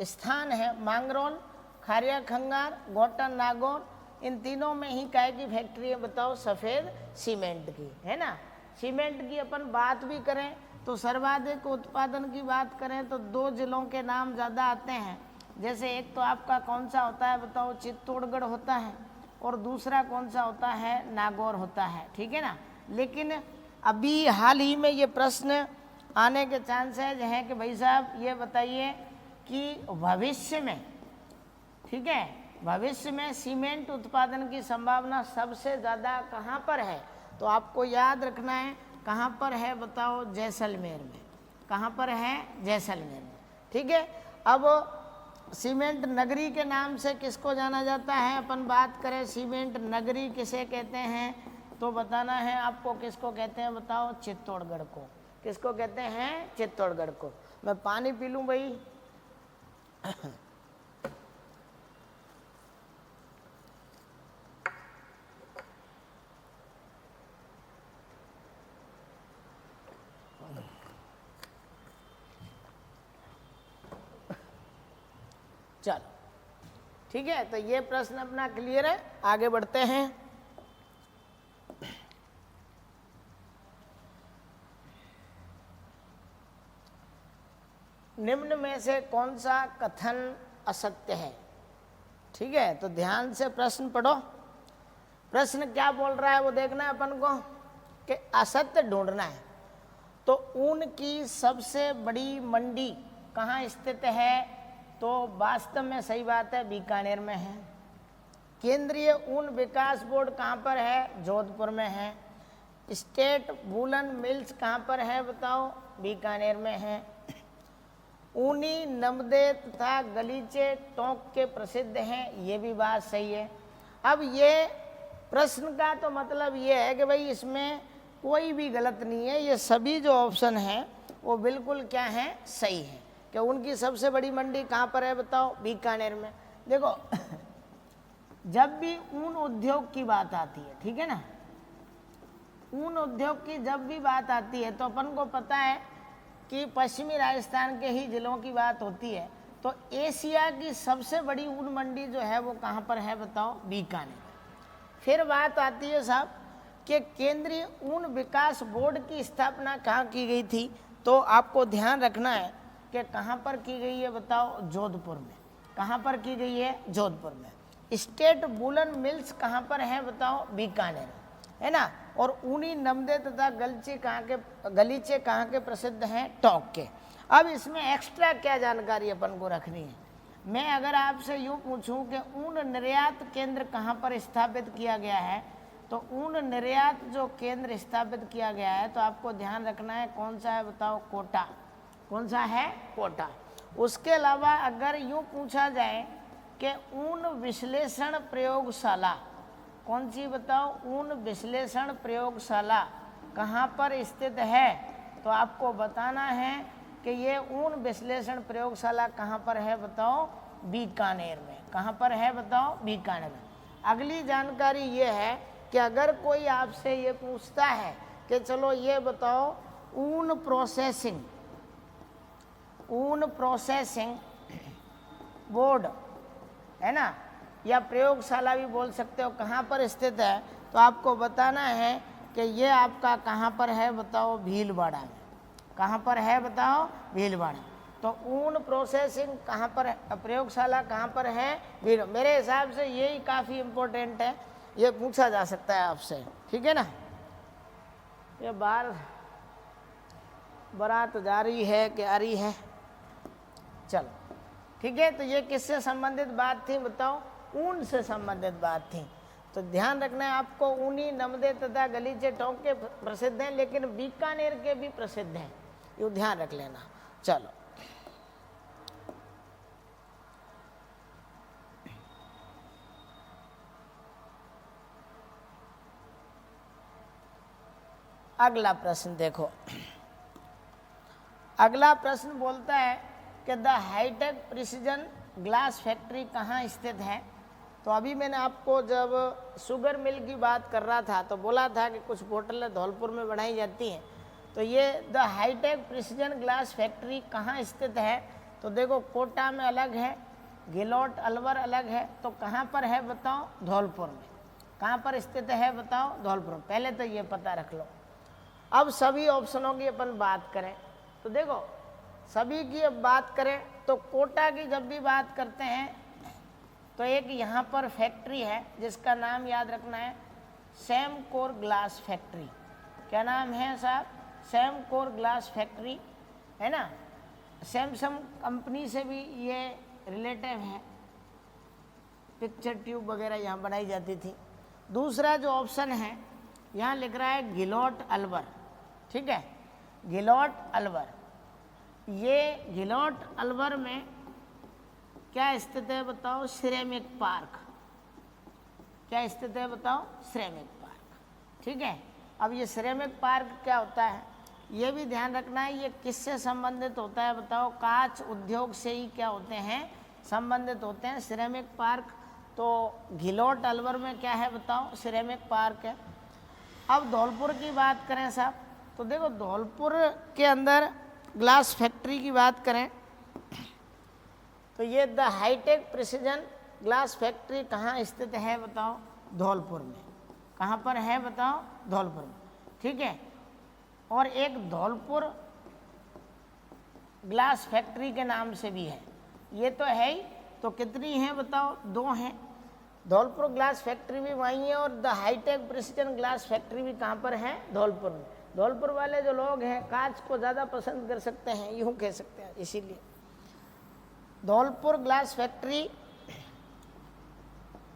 स्थान है, मांगरोल, खारिया खंगार, गोटन नागौर, इन तीनों में ही काय की फैक्ट्री है, बताओ, सफ़ेद सीमेंट की, है ना। सीमेंट की अपन बात भी करें तो सर्वाधिक उत्पादन की बात करें तो 2 जिलों के नाम ज़्यादा आते हैं। जैसे एक तो आपका कौन सा होता है, बताओ, चित्तौड़गढ़ होता है, और दूसरा कौन सा होता है, नागौर होता है, ठीक है ना। लेकिन अभी हाल ही में ये प्रश्न आने के चांसेज हैं कि भाई साहब ये बताइए कि भविष्य में, ठीक है, भविष्य में सीमेंट उत्पादन की संभावना सबसे ज़्यादा कहाँ पर है। तो आपको याद रखना है, कहाँ पर है, बताओ, जैसलमेर में। कहाँ पर है, जैसलमेर में, ठीक है। अब सीमेंट नगरी के नाम से किसको जाना जाता है, अपन बात करें सीमेंट नगरी किसे कहते हैं, तो बताना है आपको, किसको कहते हैं, बताओ, चित्तौड़गढ़ को। किसको कहते हैं, चित्तौड़गढ़ को। मैं पानी पी लूँ भाई। चलो ठीक है, तो ये प्रश्न अपना क्लियर है, आगे बढ़ते हैं। निम्न में से कौन सा कथन असत्य है? ठीक है, तो ध्यान से प्रश्न पढ़ो। प्रश्न क्या बोल रहा है वो देखना है अपन को, कि असत्य ढूंढना है। तो ऊन की सबसे बड़ी मंडी कहाँ स्थित है? तो वास्तव में सही बात है, बीकानेर में है। केंद्रीय ऊन विकास बोर्ड कहाँ पर है? जोधपुर में है। स्टेट वूलन मिल्स कहाँ पर है बताओ? बीकानेर में है। ऊनी नमदे तथा गलीचे टोंक के प्रसिद्ध हैं, ये भी बात सही है। अब ये प्रश्न का तो मतलब ये है कि भाई इसमें कोई भी गलत नहीं है, ये सभी जो ऑप्शन हैं वो बिल्कुल क्या है? सही है। कि उनकी सबसे बड़ी मंडी कहाँ पर है बताओ? बीकानेर में। देखो जब भी ऊन उद्योग की बात आती है, ठीक है ना, ऊन उद्योग की जब भी बात आती है तो अपन को पता है कि पश्चिमी राजस्थान के ही जिलों की बात होती है। तो एशिया की सबसे बड़ी ऊन मंडी जो है वो कहाँ पर है बताओ? बीकानेर। फिर बात आती है साहब कि केंद्रीय ऊन विकास बोर्ड की स्थापना कहाँ की गई थी? तो आपको ध्यान रखना है कि कहाँ पर की गई है बताओ? जोधपुर में। कहाँ पर की गई है? जोधपुर में। स्टेट वूलन मिल्स कहाँ पर है बताओ? बीकानेर, है ना। और ऊनी नमदे तथा गलीचे कहाँ के प्रसिद्ध हैं? टोंक के। अब इसमें एक्स्ट्रा क्या जानकारी अपन को रखनी है? मैं अगर आपसे यूँ पूछूं कि ऊन निर्यात केंद्र कहाँ पर स्थापित किया गया है, तो ऊन निर्यात जो केंद्र स्थापित किया गया है तो आपको ध्यान रखना है कौन सा है बताओ? कोटा। कौन सा है? कोटा। उसके अलावा अगर यूँ पूछा जाए कि ऊन विश्लेषण प्रयोगशाला कौन सी बताओ? ऊन विश्लेषण प्रयोगशाला कहाँ पर स्थित है? तो आपको बताना है कि ये ऊन विश्लेषण प्रयोगशाला कहाँ पर है बताओ? बीकानेर में। कहाँ पर है बताओ? बीकानेर में। अगली जानकारी ये है कि अगर कोई आपसे ये पूछता है कि चलो ये बताओ ऊन प्रोसेसिंग बोर्ड, है ना, या प्रयोगशाला भी बोल सकते हो, कहाँ पर स्थित है? तो आपको बताना है कि ये आपका कहाँ पर है बताओ? भीलवाड़ा में। कहाँ पर है बताओ? भीलवाड़ा। तो ऊन प्रोसेसिंग कहाँ पर है? प्रयोगशाला कहाँ पर है? मेरे हिसाब से यही काफ़ी इम्पोर्टेंट है, ये पूछा जा सकता है आपसे, ठीक है ना। ये बारात जा रही है कि आ रही है? चलो ठीक है, तो ये किससे संबंधित बात थी बताओ? ऊन से संबंधित बात थी। तो ध्यान रखना है आपको, ऊनी नमदे तथा गलीचे टोंक के प्रसिद्ध हैं, लेकिन बीकानेर के भी प्रसिद्ध हैं, ये ध्यान रख लेना। चलो अगला प्रश्न देखो। अगला प्रश्न बोलता है कि the hi tech precision glass factory कहाँ स्थित है? तो अभी मैंने आपको जब शुगर मिल की बात कर रहा था तो बोला था कि कुछ बोतलें धौलपुर में बनाई जाती हैं। तो ये the hi tech precision glass factory कहाँ स्थित है? तो देखो कोटा में अलग है, गिलोट अलवर अलग है, तो कहाँ पर है बताओ? धौलपुर में। कहाँ पर स्थित है बताओ? धौलपुर। पहले तो ये पता रख लो। अब सभी ऑप्शनों की अपन बात करें तो देखो सभी की अब बात करें तो कोटा की जब भी बात करते हैं तो एक यहाँ पर फैक्ट्री है जिसका नाम याद रखना है सेमकोर ग्लास फैक्ट्री। क्या नाम है साहब? सेमकोर ग्लास फैक्ट्री, है ना। सैमसंग कंपनी से भी ये रिलेटिव है, पिक्चर ट्यूब वगैरह यहाँ बनाई जाती थी। दूसरा जो ऑप्शन है यहाँ लिख रहा है गिलोट अलवर, ठीक है, गिलोट अलवर। ये गिलोट अलवर में क्या स्थित है बताओ? Ceramic park. क्या स्थित है बताओ? सिरेमिक पार्क, ठीक है। अब ये सिरेमिक पार्क क्या होता है ये भी ध्यान रखना है, ये किससे संबंधित होता है बताओ? कांच उद्योग से ही क्या होते हैं? संबंधित होते हैं। सिरेमिक पार्क तो गिलोट अलवर में क्या है बताओ? सिरेमिक पार्क है। अब धौलपुर की बात करें साहब तो देखो धौलपुर के अंदर ग्लास फैक्ट्री की बात करें तो ये the hi tech precision glass factory कहाँ स्थित है बताओ? धौलपुर में। कहाँ पर है बताओ? धौलपुर में, ठीक है। और एक धौलपुर ग्लास फैक्ट्री के नाम से भी है, ये तो है ही। तो कितनी है बताओ? 2 हैं। धौलपुर ग्लास फैक्ट्री भी वहीं है और the hi tech precision glass factory भी कहाँ पर है? धौलपुर में। धौलपुर वाले जो लोग हैं कांच को ज़्यादा पसंद कर सकते हैं, यूँ कह सकते हैं। इसीलिए धौलपुर ग्लास फैक्ट्री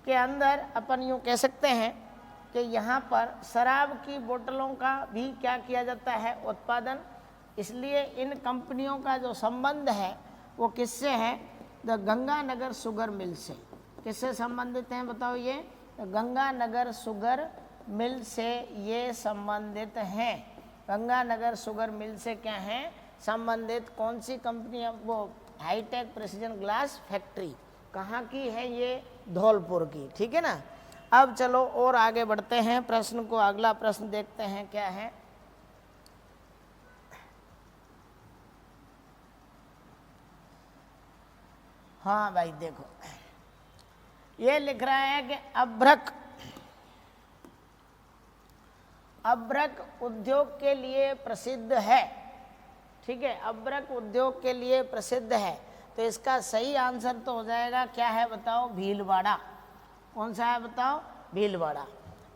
के अंदर अपन यूँ कह सकते हैं कि यहाँ पर शराब की बोतलों का भी क्या किया जाता है? उत्पादन। इसलिए इन कंपनियों का जो संबंध है वो किससे है? द गंगानगर शुगर मिल से। किससे संबंधित हैं बताओ? ये गंगानगर शुगर मिल से ये संबंधित हैं। गंगानगर शुगर मिल से क्या है संबंधित? कौन सी कंपनी है वो? Hi tech precision glass factory. कहाँ की है ये? धौलपुर की, ठीक है ना। अब चलो और आगे बढ़ते हैं, प्रश्न को अगला प्रश्न देखते हैं क्या है। हाँ भाई देखो, ये लिख रहा है कि अभ्रक उद्योग के लिए प्रसिद्ध है, ठीक है। अभ्रक उद्योग के लिए प्रसिद्ध है, तो इसका सही आंसर तो हो जाएगा क्या है बताओ? भीलवाड़ा। कौन सा है बताओ? भीलवाड़ा।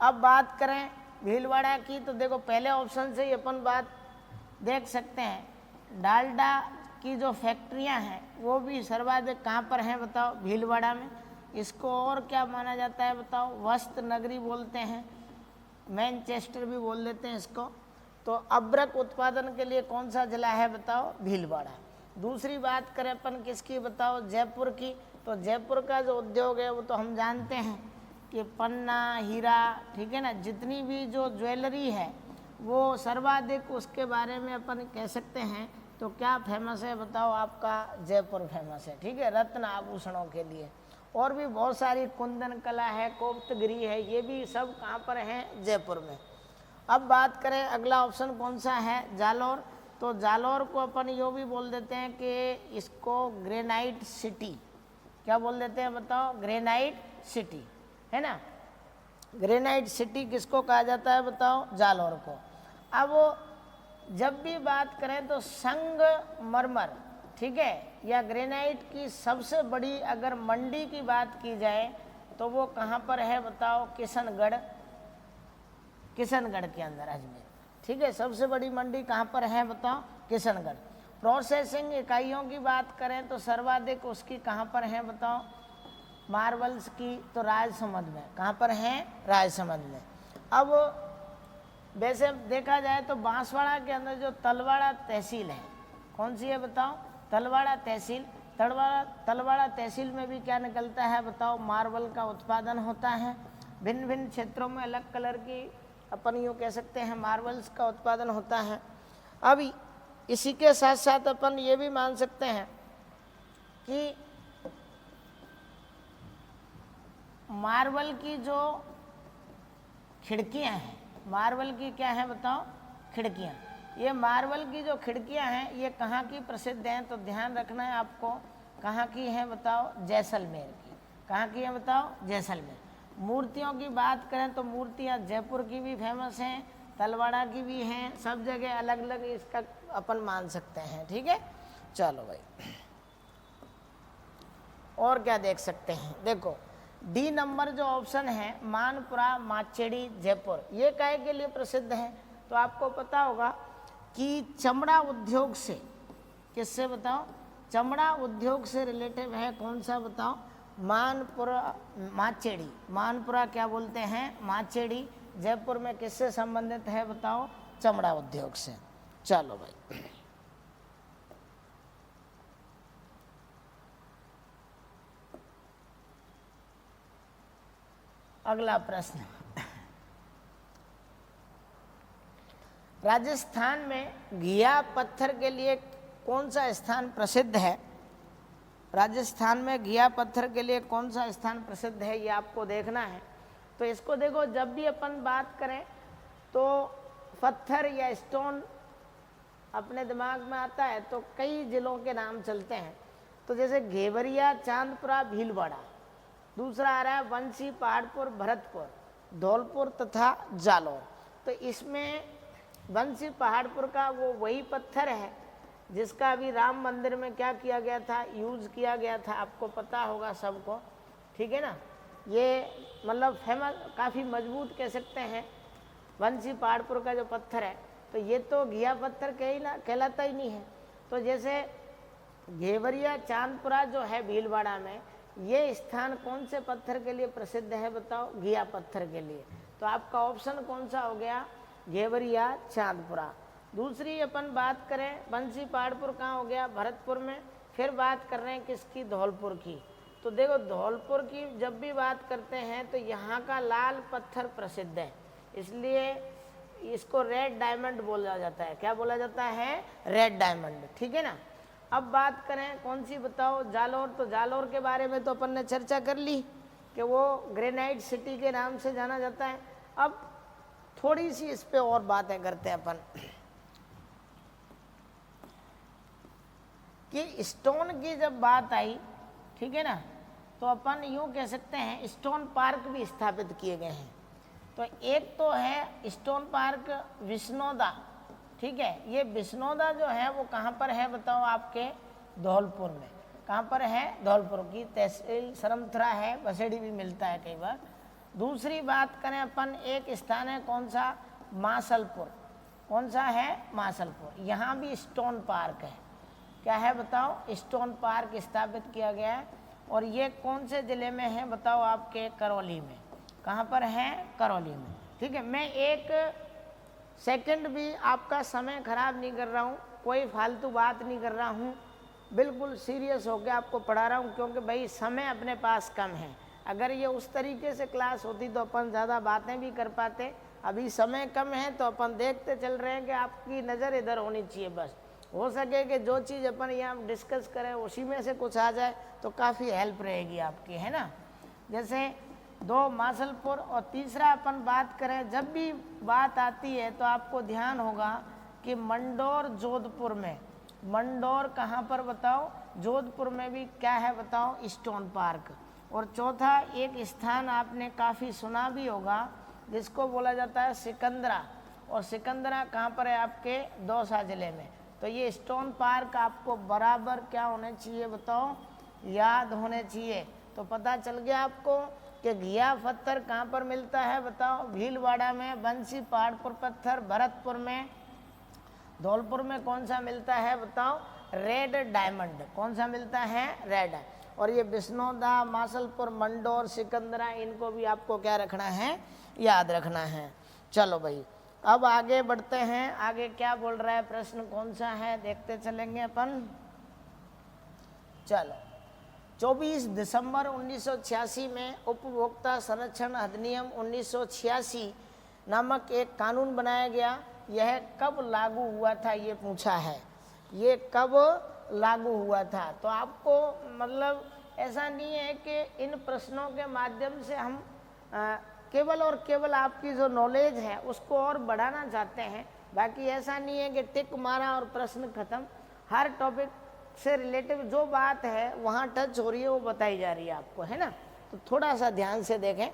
अब बात करें भीलवाड़ा की, तो देखो पहले ऑप्शन से ही अपन बात देख सकते हैं। डालडा की जो फैक्ट्रियां हैं वो भी सर्वाधिक कहाँ पर हैं बताओ? भीलवाड़ा में। इसको और क्या माना जाता है बताओ? वस्त्र नगरी बोलते हैं, मैनचेस्टर भी बोल देते हैं इसको। तो अभ्रक उत्पादन के लिए कौन सा जिला है बताओ? भीलवाड़ा। दूसरी बात करें अपन किसकी बताओ? जयपुर की। तो जयपुर का जो उद्योग है वो तो हम जानते हैं कि पन्ना, हीरा, ठीक है ना, जितनी भी जो ज्वेलरी है वो सर्वाधिक उसके बारे में अपन कह सकते हैं। तो क्या फेमस है बताओ? आपका जयपुर फेमस है, ठीक है, रत्न आभूषणों के लिए। और भी बहुत सारी कुंदन कला है, कोप्तगिरी है, ये भी सब कहाँ पर हैं? जयपुर में। अब बात करें अगला ऑप्शन कौन सा है? जालौर। तो जालौर को अपन यो भी बोल देते हैं कि इसको ग्रेनाइट सिटी। क्या बोल देते हैं बताओ? ग्रेनाइट सिटी, है ना। ग्रेनाइट सिटी किसको कहा जाता है बताओ? जालौर को। अब जब भी बात करें तो संगमरमर, ठीक है, या ग्रेनाइट की सबसे बड़ी अगर मंडी की बात की जाए तो वो कहाँ पर है बताओ? किशनगढ़। किशनगढ़ के अंदर, अजमेर, ठीक है। सबसे बड़ी मंडी कहाँ पर है बताओ? किशनगढ़। प्रोसेसिंग इकाइयों की बात करें तो सर्वाधिक उसकी कहाँ पर है बताओ? मार्बल्स की, तो राजसमंद में। कहाँ पर है? राजसमंद में। अब वैसे देखा जाए तो बांसवाड़ा के अंदर जो तलवाड़ा तहसील है, कौन सी है बताओ? तलवाड़ा तहसील। तलवाड़ा तहसील में भी क्या निकलता है बताओ? मार्बल का उत्पादन होता है। भिन्न भिन्न क्षेत्रों में अलग कलर की अपन यूँ कह सकते हैं मार्बल्स का उत्पादन होता है। अब इसी के साथ साथ अपन ये भी मान सकते हैं कि मार्बल की जो खिड़कियां हैं, मार्बल की क्या है बताओ? खिड़कियां। ये मार्बल की जो खिड़कियां हैं ये कहाँ की प्रसिद्ध हैं? तो ध्यान रखना है आपको, कहाँ की है बताओ? जैसलमेर की। कहाँ की है बताओ? जैसलमेर। मूर्तियों की बात करें तो मूर्तियाँ जयपुर की भी फेमस हैं, तलवाड़ा की भी हैं, सब जगह अलग अलग इसका अपन मान सकते हैं, ठीक है। चलो भाई, और क्या देख सकते हैं? देखो डी नंबर जो ऑप्शन है, मानपुरा माचेड़ी जयपुर, ये काहे के लिए प्रसिद्ध है? तो आपको पता होगा कि चमड़ा उद्योग से, किससे बताओ? चमड़ा उद्योग से रिलेटिव है। कौन सा बताओ? मानपुरा माचेड़ी। मानपुरा क्या बोलते हैं? माचेड़ी। जयपुर में किससे संबंधित है बताओ? चमड़ा उद्योग से। चलो भाई, अगला प्रश्न। राजस्थान में घिया पत्थर के लिए कौन सा स्थान प्रसिद्ध है? राजस्थान में घिया पत्थर के लिए कौन सा स्थान प्रसिद्ध है, ये आपको देखना है। तो इसको देखो, जब भी अपन बात करें तो पत्थर या स्टोन अपने दिमाग में आता है तो कई जिलों के नाम चलते हैं। तो जैसे घेवरिया, चांदपुरा, भीलवाड़ा। दूसरा आ रहा है बंसी, पहाड़पुर, भरतपुर, धौलपुर तथा जालौर। तो इसमें बंसी पहाड़पुर का वो वही पत्थर है जिसका अभी राम मंदिर में क्या किया गया था, यूज़ किया गया था, आपको पता होगा सबको, ठीक है ना। ये मतलब फेमस, काफ़ी मजबूत कह सकते हैं बंसी पहाड़पुर का जो पत्थर है। तो ये तो घिया पत्थर कहलाता ही नहीं है। तो जैसे घेवरिया, चांदपुरा जो है भीलवाड़ा में, ये स्थान कौन से पत्थर के लिए प्रसिद्ध है बताओ? घिया पत्थर के लिए। तो आपका ऑप्शन कौन सा हो गया? घेवरिया, चांदपुरा। दूसरी अपन बात करें बंसी पहाड़पुर कहाँ हो गया? भरतपुर में। फिर बात कर रहे हैं किसकी? धौलपुर की। तो देखो धौलपुर की जब भी बात करते हैं तो यहाँ का लाल पत्थर प्रसिद्ध है, इसलिए इसको रेड डायमंड बोला जाता है। क्या बोला जाता है? रेड डायमंड, ठीक है ना। अब बात करें कौन सी बताओ? जालौर। तो जालौर के बारे में तो अपन ने चर्चा कर ली कि वो ग्रेनाइट सिटी के नाम से जाना जाता है। अब थोड़ी सी इस पे और बातें करते हैं अपन कि स्टोन की जब बात आई, ठीक है ना, तो अपन यूँ कह सकते हैं स्टोन पार्क भी स्थापित किए गए हैं। तो एक तो है स्टोन पार्क विष्णोदा, ठीक है। ये विष्णोदा जो है वो कहाँ पर है बताओ? आपके धौलपुर में। कहाँ पर है? धौलपुर की तहसील सरमथुरा है, बसेड़ी भी मिलता है कई बार। दूसरी बात करें अपन, एक स्थान है कौन सा? मासलपुर। कौन सा है? मासलपुर। यहाँ भी स्टोन पार्क है। क्या है बताओ? स्टोन पार्क स्थापित किया गया है। और ये कौन से ज़िले में है बताओ? आपके करौली में। कहाँ पर है? करौली में, ठीक है। मैं एक सेकंड भी आपका समय खराब नहीं कर रहा हूँ, कोई फालतू बात नहीं कर रहा हूँ, बिल्कुल सीरियस होकर आपको पढ़ा रहा हूँ, क्योंकि भाई समय अपने पास कम है। अगर ये उस तरीके से क्लास होती तो अपन ज़्यादा बातें भी कर पाते। अभी समय कम है तो अपन देखते चल रहे हैं कि आपकी नज़र इधर होनी चाहिए। बस हो सके कि जो चीज़ अपन यहाँ डिस्कस करें उसी में से कुछ आ जाए तो काफ़ी हेल्प रहेगी आपकी, है ना। जैसे दो मासलपुर। और तीसरा अपन बात करें, जब भी बात आती है तो आपको ध्यान होगा कि मंडौर जोधपुर में। मंडौर कहाँ पर बताओ? जोधपुर में भी क्या है बताओ? Stone park. और चौथा एक स्थान आपने काफ़ी सुना भी होगा जिसको बोला जाता है सिकंदरा। और सिकंदरा कहाँ पर है? आपके दौसा ज़िले में। तो ये स्टोन पार्क आपको बराबर क्या होने चाहिए बताओ? याद होने चाहिए। तो पता चल गया आपको कि घिया पत्थर कहाँ पर मिलता है बताओ? भीलवाड़ा में। बंसी पहाड़पुर पत्थर भरतपुर में। धौलपुर में कौन सा मिलता है बताओ? Red diamond. कौन सा मिलता है? रेड। और ये विष्णोदा, मासलपुर, मंडौर, सिकंदरा, इनको भी आपको क्या रखना है? याद रखना है। चलो भाई अब आगे बढ़ते हैं। आगे क्या बोल रहा है? प्रश्न कौन सा है देखते चलेंगे अपन। चलो 24 दिसंबर 1986 में उपभोक्ता संरक्षण अधिनियम 1986 नामक एक कानून बनाया गया। यह कब लागू हुआ था ये पूछा है। ये कब लागू हुआ था? तो आपको मतलब ऐसा नहीं है कि इन प्रश्नों के माध्यम से हम केवल और केवल आपकी जो नॉलेज है उसको और बढ़ाना चाहते हैं। बाकी ऐसा नहीं है कि टिक मारा और प्रश्न खत्म। हर टॉपिक से रिलेटिव जो बात है वहाँ टच हो रही है वो बताई जा रही है आपको, है ना। तो थोड़ा सा ध्यान से देखें।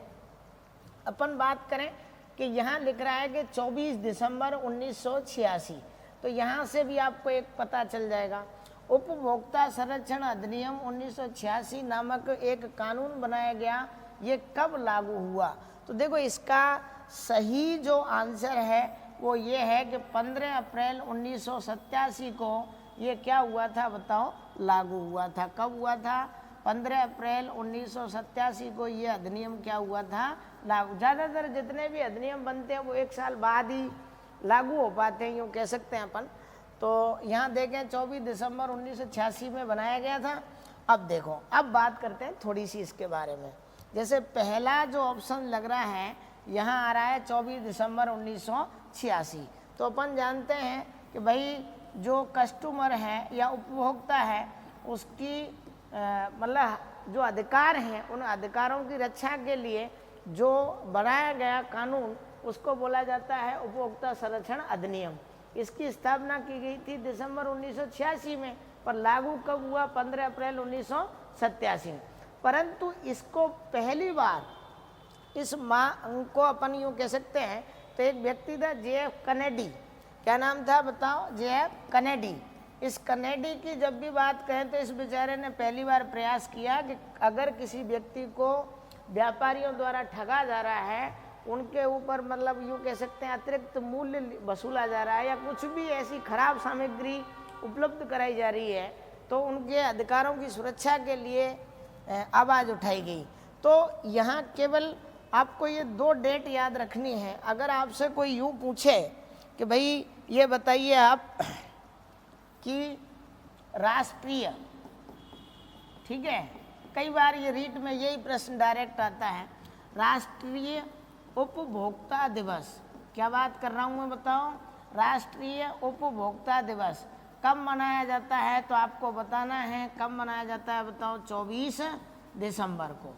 अपन बात करें कि यहाँ लिख रहा है कि 24 दिसंबर 1986। तो यहाँ से भी आपको एक पता चल जाएगा। उपभोक्ता संरक्षण अधिनियम 1986 नामक एक कानून बनाया गया। ये कब लागू हुआ? तो देखो इसका सही जो आंसर है वो ये है कि 15 अप्रैल 1987 को ये क्या हुआ था बताओ? लागू हुआ था। कब हुआ था? 15 अप्रैल 1987 को ये अधिनियम क्या हुआ था? लागू। ज़्यादातर जितने भी अधिनियम बनते हैं वो एक साल बाद ही लागू हो पाते हैं, यूँ कह सकते हैं अपन। तो यहाँ देखें 24 दिसंबर 1986 में बनाया गया था। अब देखो, अब बात करते हैं थोड़ी सी इसके बारे में। जैसे पहला जो ऑप्शन लग रहा है यहाँ आ रहा है 24 दिसंबर 1986। तो अपन जानते हैं कि भाई जो कस्टमर है या उपभोक्ता है उसकी मतलब जो अधिकार हैं उन अधिकारों की रक्षा के लिए जो बनाया गया कानून उसको बोला जाता है उपभोक्ता संरक्षण अधिनियम। इसकी स्थापना की गई थी दिसंबर 1986 में, पर लागू कब हुआ? 15 अप्रैल 1987 में। परंतु इसको पहली बार इस मांग को अपन यूँ कह सकते हैं, तो एक व्यक्ति था JF कनेडी, क्या नाम था बताओ? JF Kennedy. इस कनेडी की जब भी बात करें तो इस बेचारे ने पहली बार प्रयास किया कि अगर किसी व्यक्ति को व्यापारियों द्वारा ठगा जा रहा है, उनके ऊपर मतलब यूँ कह सकते हैं अतिरिक्त मूल्य वसूला जा रहा है, या कुछ भी ऐसी खराब सामग्री उपलब्ध कराई जा रही है, तो उनके अधिकारों की सुरक्षा के लिए आवाज़ उठाई गई। तो यहाँ केवल आपको ये 2 डेट याद रखनी है। अगर आपसे कोई यूँ पूछे कि भाई ये बताइए आप कि राष्ट्रीय, ठीक है, कई बार ये रीट में यही प्रश्न डायरेक्ट आता है, राष्ट्रीय उपभोक्ता दिवस, क्या बात कर रहा हूँ मैं बताओ? राष्ट्रीय उपभोक्ता दिवस कब मनाया जाता है? तो आपको बताना है कब मनाया जाता है, बताओ? 24 दिसंबर को।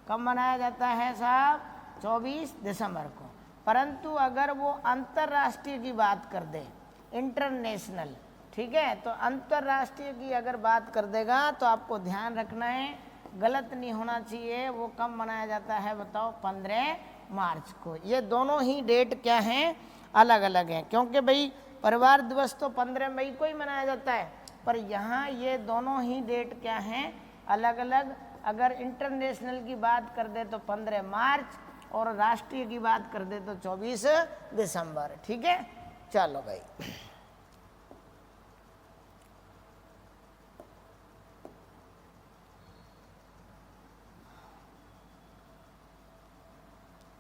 कब मनाया जाता है साहब? 24 दिसंबर को। परंतु अगर वो अंतर्राष्ट्रीय की बात कर दे, इंटरनेशनल, ठीक है, तो अंतर्राष्ट्रीय की अगर बात कर देगा तो आपको ध्यान रखना है, गलत नहीं होना चाहिए। वो कब मनाया जाता है बताओ? 15 मार्च को। ये दोनों ही डेट क्या हैं? अलग अलग हैं, क्योंकि भाई परिवार दिवस तो 15 मई को ही मनाया जाता है, पर यहाँ ये दोनों ही डेट क्या हैं? अलग अलग। अगर इंटरनेशनल की बात कर दे तो 15 मार्च, और राष्ट्रीय की बात कर दे तो 24 दिसंबर। ठीक है, चलो भाई।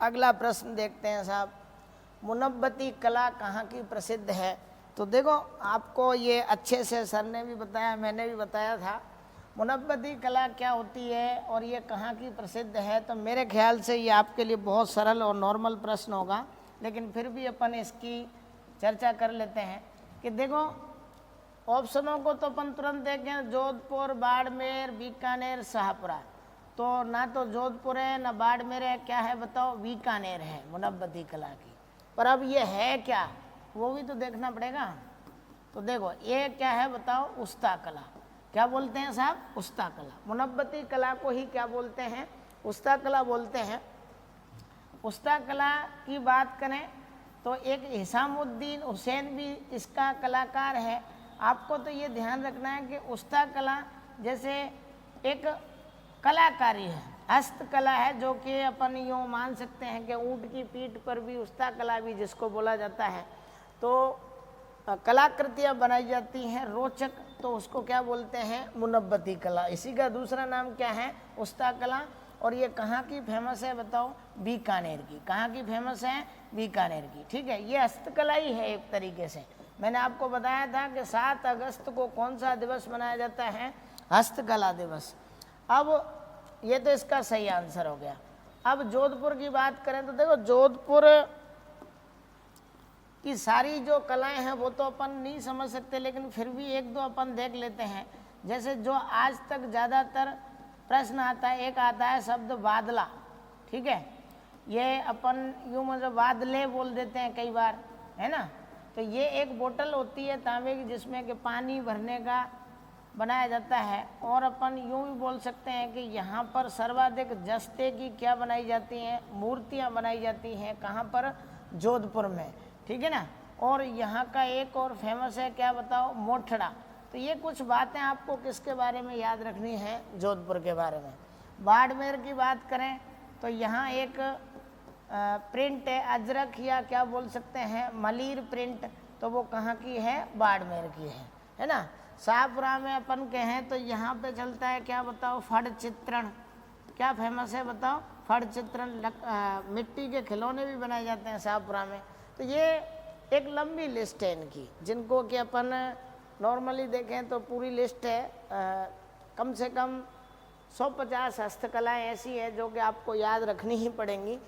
अगला प्रश्न देखते हैं साहब, मुनव्वती कला कहाँ की प्रसिद्ध है? तो देखो, आपको ये अच्छे से सर ने भी बताया, मैंने भी बताया था, मुनव्वती कला क्या होती है और ये कहाँ की प्रसिद्ध है। तो मेरे ख्याल से ये आपके लिए बहुत सरल और नॉर्मल प्रश्न होगा, लेकिन फिर भी अपन इसकी चर्चा कर लेते हैं कि देखो, ऑप्शनों को तो अपन तुरंत देखें, जोधपुर, बाड़मेर, बीकानेर, शाहपुरा। तो ना तो जोधपुर है ना बाड़मेर है, क्या है बताओ? बीकानेर है मुनव्वती कला की। पर अब ये है क्या, वो भी तो देखना पड़ेगा। तो देखो, ये क्या है बताओ? उस्ता कला। क्या बोलते हैं साहब? उस्ता कला। मुनव्वती कला को ही क्या बोलते हैं? उस्ता कला बोलते हैं। उस्ता कला की बात करें तो एक हिसामुद्दीन हुसैन भी इसका कलाकार है। आपको तो ये ध्यान रखना है कि उस्ता कला जैसे एक कलाकारी है, हस्तकला है, जो कि अपन यूँ मान सकते हैं कि ऊँट की पीठ पर भी उस्ता कला भी जिसको बोला जाता है, तो कलाकृतियाँ बनाई जाती हैं रोचक, तो उसको क्या बोलते हैं? मुनव्वती कला। इसी का दूसरा नाम क्या है? उस्ता कला। और ये कहाँ की फेमस है बताओ? बीकानेर की। कहाँ की फेमस है? बीकानेर की। ठीक है, ये हस्तकला ही है एक तरीके से। मैंने आपको बताया था कि 7 अगस्त को कौन सा दिवस मनाया जाता है? हस्तकला दिवस। अब ये तो इसका सही आंसर हो गया। अब जोधपुर की बात करें तो देखो, जोधपुर की सारी जो कलाएं हैं वो तो अपन नहीं समझ सकते, लेकिन फिर भी 1-2 अपन देख लेते हैं। जैसे जो आज तक ज़्यादातर प्रश्न आता है, एक आता है शब्द बादला। ठीक है, ये अपन यूँ मतलब बादले बोल देते हैं कई बार, है ना। तो ये एक बोतल होती है तांबे की, जिसमें कि पानी भरने का बनाया जाता है। और अपन यूँ भी बोल सकते हैं कि यहाँ पर सर्वाधिक जस्ते की क्या बनाई जाती हैं? मूर्तियाँ बनाई जाती हैं। कहाँ पर? जोधपुर में। ठीक है ना। और यहाँ का एक और फेमस है, क्या बताओ? मोठड़ा। तो ये कुछ बातें आपको किसके बारे में याद रखनी है? जोधपुर के बारे में। बाड़मेर की बात करें तो यहाँ एक प्रिंट है, अजरक या क्या बोल सकते हैं, मलीर प्रिंट। तो वो कहाँ की है? बाड़मेर की है ना। शाहपुरा में अपन कहें तो यहाँ पे चलता है, क्या बताओ? फड़ चित्रण। क्या फेमस है बताओ? फड़ चित्रण। मिट्टी के खिलौने भी बनाए जाते हैं शाहपुरा में। तो ये एक लंबी लिस्ट है इनकी, जिनको कि अपन नॉर्मली देखें तो पूरी लिस्ट है। कम से कम 150 हस्तकलाएँ ऐसी है जो कि आपको याद रखनी ही पड़ेंगी,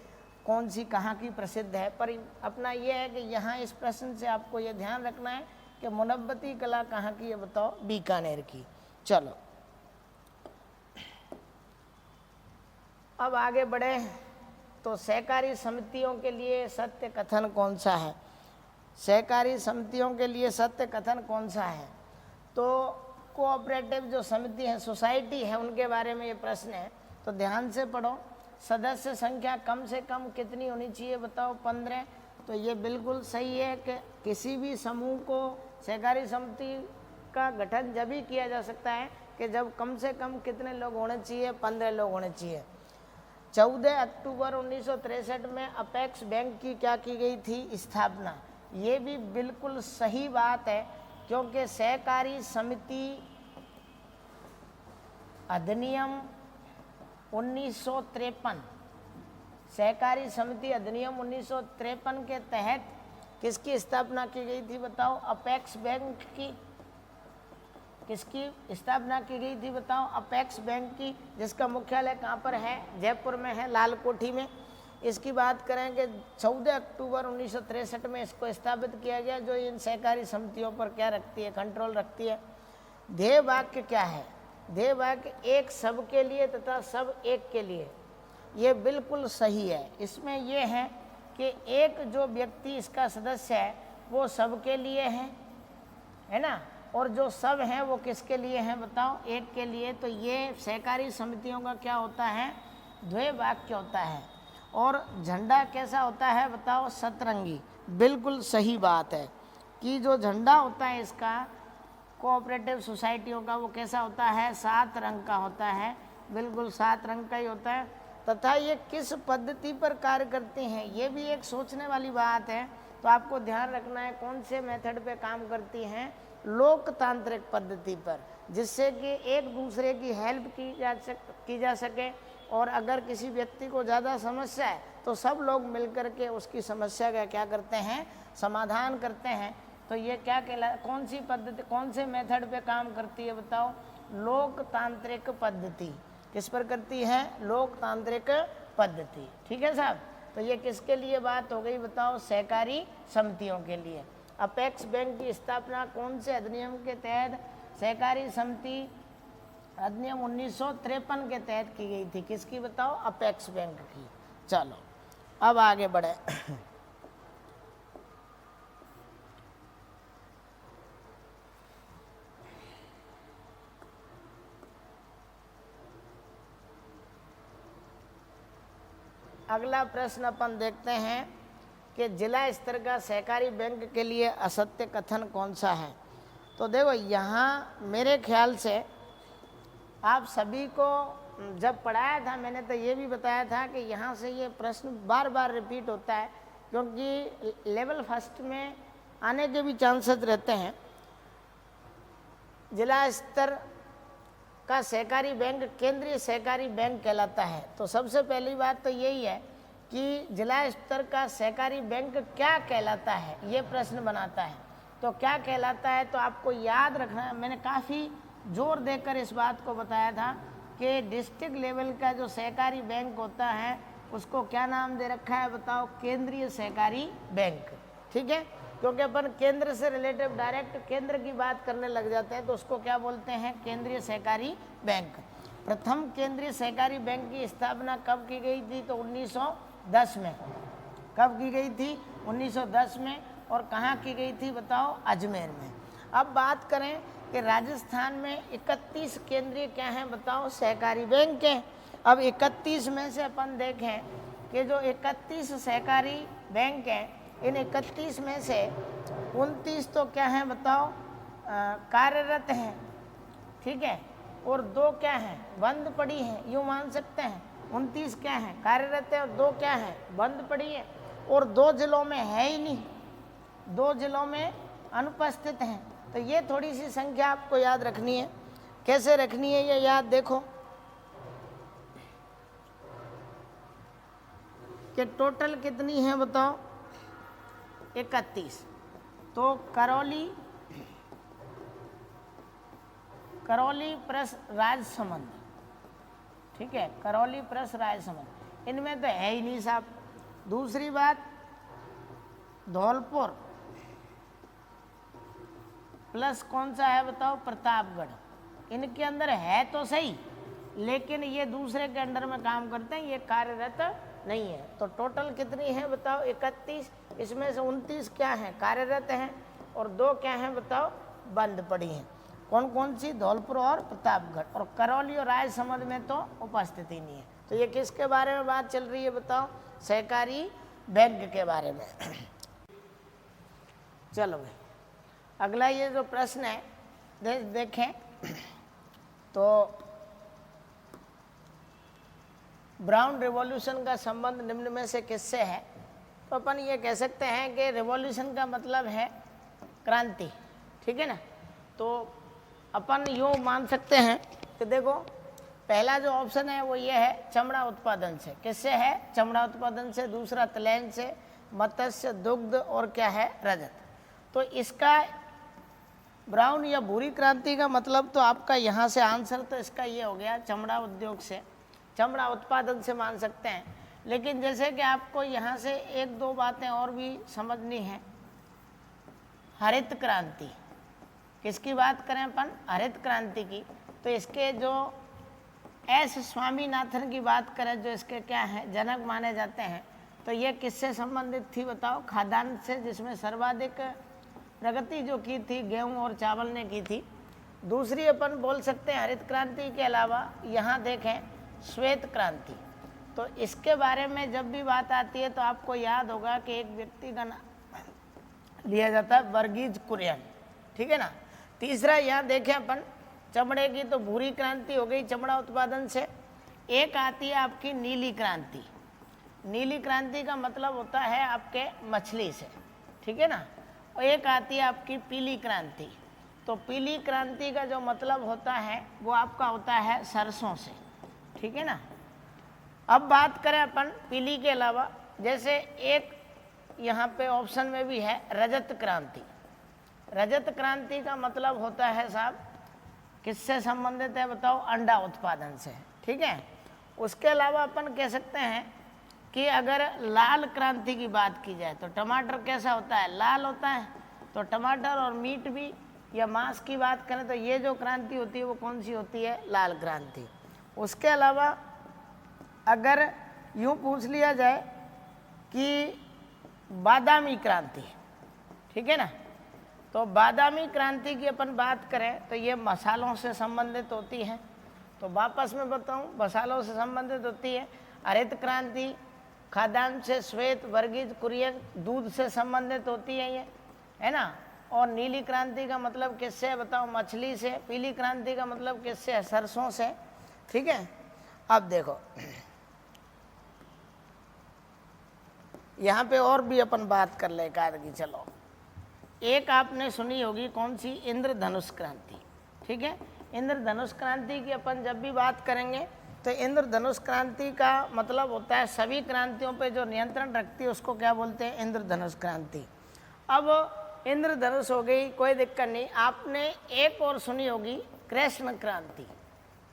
कौन सी कहाँ की प्रसिद्ध है। पर अपना ये है कि यहाँ इस प्रश्न से आपको ये ध्यान रखना है कि मुनव्वती कला कहाँ की है बताओ? बीकानेर की। चलो अब आगे बढ़े तो सहकारी समितियों के लिए सत्य कथन कौन सा है? सहकारी समितियों के लिए सत्य कथन कौन सा है? तो कोऑपरेटिव जो समिति है, सोसाइटी है, उनके बारे में ये प्रश्न है, तो ध्यान से पढ़ो। सदस्य संख्या कम से कम कितनी होनी चाहिए बताओ? 15। तो ये बिल्कुल सही है कि किसी भी समूह को सहकारी समिति का गठन जब ही किया जा सकता है कि जब कम से कम कितने लोग होने चाहिए? 15 लोग होने चाहिए। 14 अक्टूबर 1963 में अपेक्स बैंक की क्या की गई थी? स्थापना। ये भी बिल्कुल सही बात है, क्योंकि सहकारी समिति अधिनियम 1953, सहकारी समिति अधिनियम 1953 के तहत किसकी स्थापना की गई थी बताओ? अपेक्स बैंक की। किसकी स्थापना की गई थी बताओ? अपेक्स बैंक की, जिसका मुख्यालय कहाँ पर है? जयपुर में है, लाल कोठी में। इसकी बात करें कि 14 अक्टूबर 1963 में इसको स्थापित किया गया, जो इन सहकारी समितियों पर क्या रखती है? कंट्रोल रखती है। ध्येय वाक्य क्या है? ध्येय वाक्य एक सबके लिए तथा सब एक के लिए। ये बिल्कुल सही है। इसमें यह है कि एक जो व्यक्ति इसका सदस्य है वो सबके लिए है ना, और जो सब हैं वो किसके लिए हैं बताओ? एक के लिए। तो ये सहकारी समितियों का क्या होता है? ध्येय वाक्य होता है। और झंडा कैसा होता है बताओ? सतरंगी। बिल्कुल सही बात है कि जो झंडा होता है इसका कोऑपरेटिव सोसाइटियों का, वो कैसा होता है? 7 रंग का होता है। बिल्कुल 7 रंग का ही होता है। तथा ये किस पद्धति पर कार्य करते हैं, ये भी एक सोचने वाली बात है। तो आपको ध्यान रखना है कौन से मेथड पे काम करती हैं? लोकतांत्रिक पद्धति पर, जिससे कि एक दूसरे की हेल्प की जा सके। और अगर किसी व्यक्ति को ज़्यादा समस्या है तो सब लोग मिलकर के उसकी समस्या का क्या करते हैं? समाधान करते हैं। तो ये क्या कौन सी पद्धति, कौन से मेथड पे काम करती है बताओ? लोकतांत्रिक पद्धति। किस पर करती है? लोकतांत्रिक पद्धति। ठीक है साहब। तो ये किसके लिए बात हो गई बताओ? सहकारी समितियों के लिए। अपेक्स बैंक की स्थापना कौन से अधिनियम के तहत? सहकारी समिति अधिनियम 1953 के तहत की गई थी। किसकी बताओ? अपेक्स बैंक की। चलो अब आगे बढ़े। अगला प्रश्न अपन देखते हैं कि जिला स्तर का सहकारी बैंक के लिए असत्य कथन कौन सा है? तो देखो, यहाँ मेरे ख्याल से आप सभी को जब पढ़ाया था मैंने तो ये भी बताया था कि यहाँ से ये प्रश्न बार बार रिपीट होता है, क्योंकि लेवल फर्स्ट में आने के भी चांसेस रहते हैं। जिला स्तर का सहकारी बैंक केंद्रीय सहकारी बैंक कहलाता है। तो सबसे पहली बात तो यही है कि जिला स्तर का सहकारी बैंक क्या कहलाता है, ये प्रश्न बनाता है। तो क्या कहलाता है तो आपको याद रखना है, मैंने काफ़ी जोर देकर इस बात को बताया था कि डिस्ट्रिक्ट लेवल का जो सहकारी बैंक होता है उसको क्या नाम दे रखा है बताओ? केंद्रीय सहकारी बैंक। ठीक है, क्योंकि अपन केंद्र से रिलेटिव डायरेक्ट केंद्र की बात करने लग जाते हैं तो उसको क्या बोलते हैं? केंद्रीय सहकारी बैंक। प्रथम केंद्रीय सहकारी बैंक की स्थापना कब की गई थी? तो 1910 में। कब की गई थी? 1910 में। और कहाँ की गई थी बताओ? अजमेर में। अब बात करें कि राजस्थान में 31 केंद्रीय क्या हैं बताओ? सहकारी बैंक हैं। अब 31 में से अपन देखें कि जो 31 सहकारी बैंक हैं, इन 31 में से 29 तो क्या हैं बताओ? कार्यरत हैं। ठीक है, और 2 क्या हैं? बंद पड़ी हैं। यूँ मान सकते हैं 29 क्या हैं? कार्यरत है, और 2 क्या हैं? बंद पड़ी है। और 2 जिलों में है ही नहीं, 2 जिलों में अनुपस्थित हैं। तो ये थोड़ी सी संख्या आपको याद रखनी है। कैसे रखनी है ये याद देखो कि टोटल कितनी है बताओ? 31। तो करौली प्लस राजसमंद। ठीक है, करौली प्लस राजसमंद, इनमें तो है ही नहीं साहब। दूसरी बात, धौलपुर प्लस कौन सा है बताओ? प्रतापगढ़। इनके अंदर है तो सही, लेकिन ये दूसरे के अंडर में काम करते हैं, ये कार्यरत नहीं है। तो टोटल कितनी है बताओ? 31। इसमें से 29 क्या हैं? कार्यरत हैं, और 2 क्या हैं बताओ? बंद पड़ी हैं। कौन कौन सी? धौलपुर और प्रतापगढ़। और करौली और राजसमंद में तो उपस्थिति नहीं है। तो ये किसके बारे में बात चल रही है बताओ? सहकारी बैंक के बारे में। चलो भाई, अगला ये जो प्रश्न है देखें तो ब्राउन रिवॉल्यूशन का संबंध निम्न में से किससे है? तो अपन ये कह सकते हैं कि रिवॉल्यूशन का मतलब है क्रांति, ठीक है ना। तो अपन यूँ मान सकते हैं कि देखो, पहला जो ऑप्शन है वो ये है चमड़ा उत्पादन से। किससे है? चमड़ा उत्पादन से। दूसरा तिलैन से, मत्स्य, दुग्ध और क्या है? रजत। तो इसका ब्राउन या भूरी क्रांति का मतलब तो आपका यहाँ से आंसर तो इसका ये हो गया चमड़ा उद्योग से, चमड़ा उत्पादन से मान सकते हैं। लेकिन जैसे कि आपको यहाँ से 1-2 बातें और भी समझनी है। हरित क्रांति, किसकी बात करें अपन? हरित क्रांति की। तो इसके जो एस स्वामीनाथन की बात करें, जो इसके क्या हैं जनक माने जाते हैं, तो ये किससे संबंधित थी बताओ? खाद्यान्न से, जिसमें सर्वाधिक प्रगति जो की थी गेहूं और चावल ने की थी। दूसरी अपन बोल सकते हैं हरित क्रांति के अलावा यहाँ देखें श्वेत क्रांति। तो इसके बारे में जब भी बात आती है तो आपको याद होगा कि एक व्यक्ति का नाम लिया जाता है वर्गीज कुरियन, ठीक है ना। तीसरा यहाँ देखें अपन चमड़े की, तो भूरी क्रांति हो गई चमड़ा उत्पादन से। एक आती है आपकी नीली क्रांति। नीली क्रांति का मतलब होता है आपके मछली से, ठीक है ना। और एक आती है आपकी पीली क्रांति। तो पीली क्रांति का जो मतलब होता है वो आपका होता है सरसों से, ठीक है ना। अब बात करें अपन पीली के अलावा, जैसे एक यहाँ पे ऑप्शन में भी है रजत क्रांति। रजत क्रांति का मतलब होता है साहब किससे संबंधित है बताओ? अंडा उत्पादन से, ठीक है। उसके अलावा अपन कह सकते हैं कि अगर लाल क्रांति की बात की जाए तो टमाटर कैसा होता है? लाल होता है। तो टमाटर और मीट भी या मांस की बात करें तो ये जो क्रांति होती है वो कौन सी होती है? लाल क्रांति। उसके अलावा अगर यूँ पूछ लिया जाए कि बादामी क्रांति, ठीक है ना, तो बादामी क्रांति की अपन बात करें तो ये मसालों से संबंधित होती है। तो वापस मैं बताऊं, मसालों से संबंधित होती है। हरित क्रांति खाद्यान्न से, श्वेत, वर्गीज कुरियन दूध से संबंधित होती है ये, है ना। और नीली क्रांति का मतलब किससे है बताओ? मछली से। पीली क्रांति का मतलब किससे है? सरसों से, ठीक है। अब देखो यहाँ पे और भी अपन बात कर ले कार की। चलो, एक आपने सुनी होगी कौन सी? इंद्रधनुष क्रांति, ठीक है। इंद्रधनुष क्रांति की अपन जब भी बात करेंगे तो इंद्रधनुष क्रांति का मतलब होता है सभी क्रांतियों पे जो नियंत्रण रखती है उसको क्या बोलते हैं? इंद्रधनुष क्रांति। अब इंद्रधनुष हो गई, कोई दिक्कत नहीं। आपने एक और सुनी होगी कृष्ण क्रांति।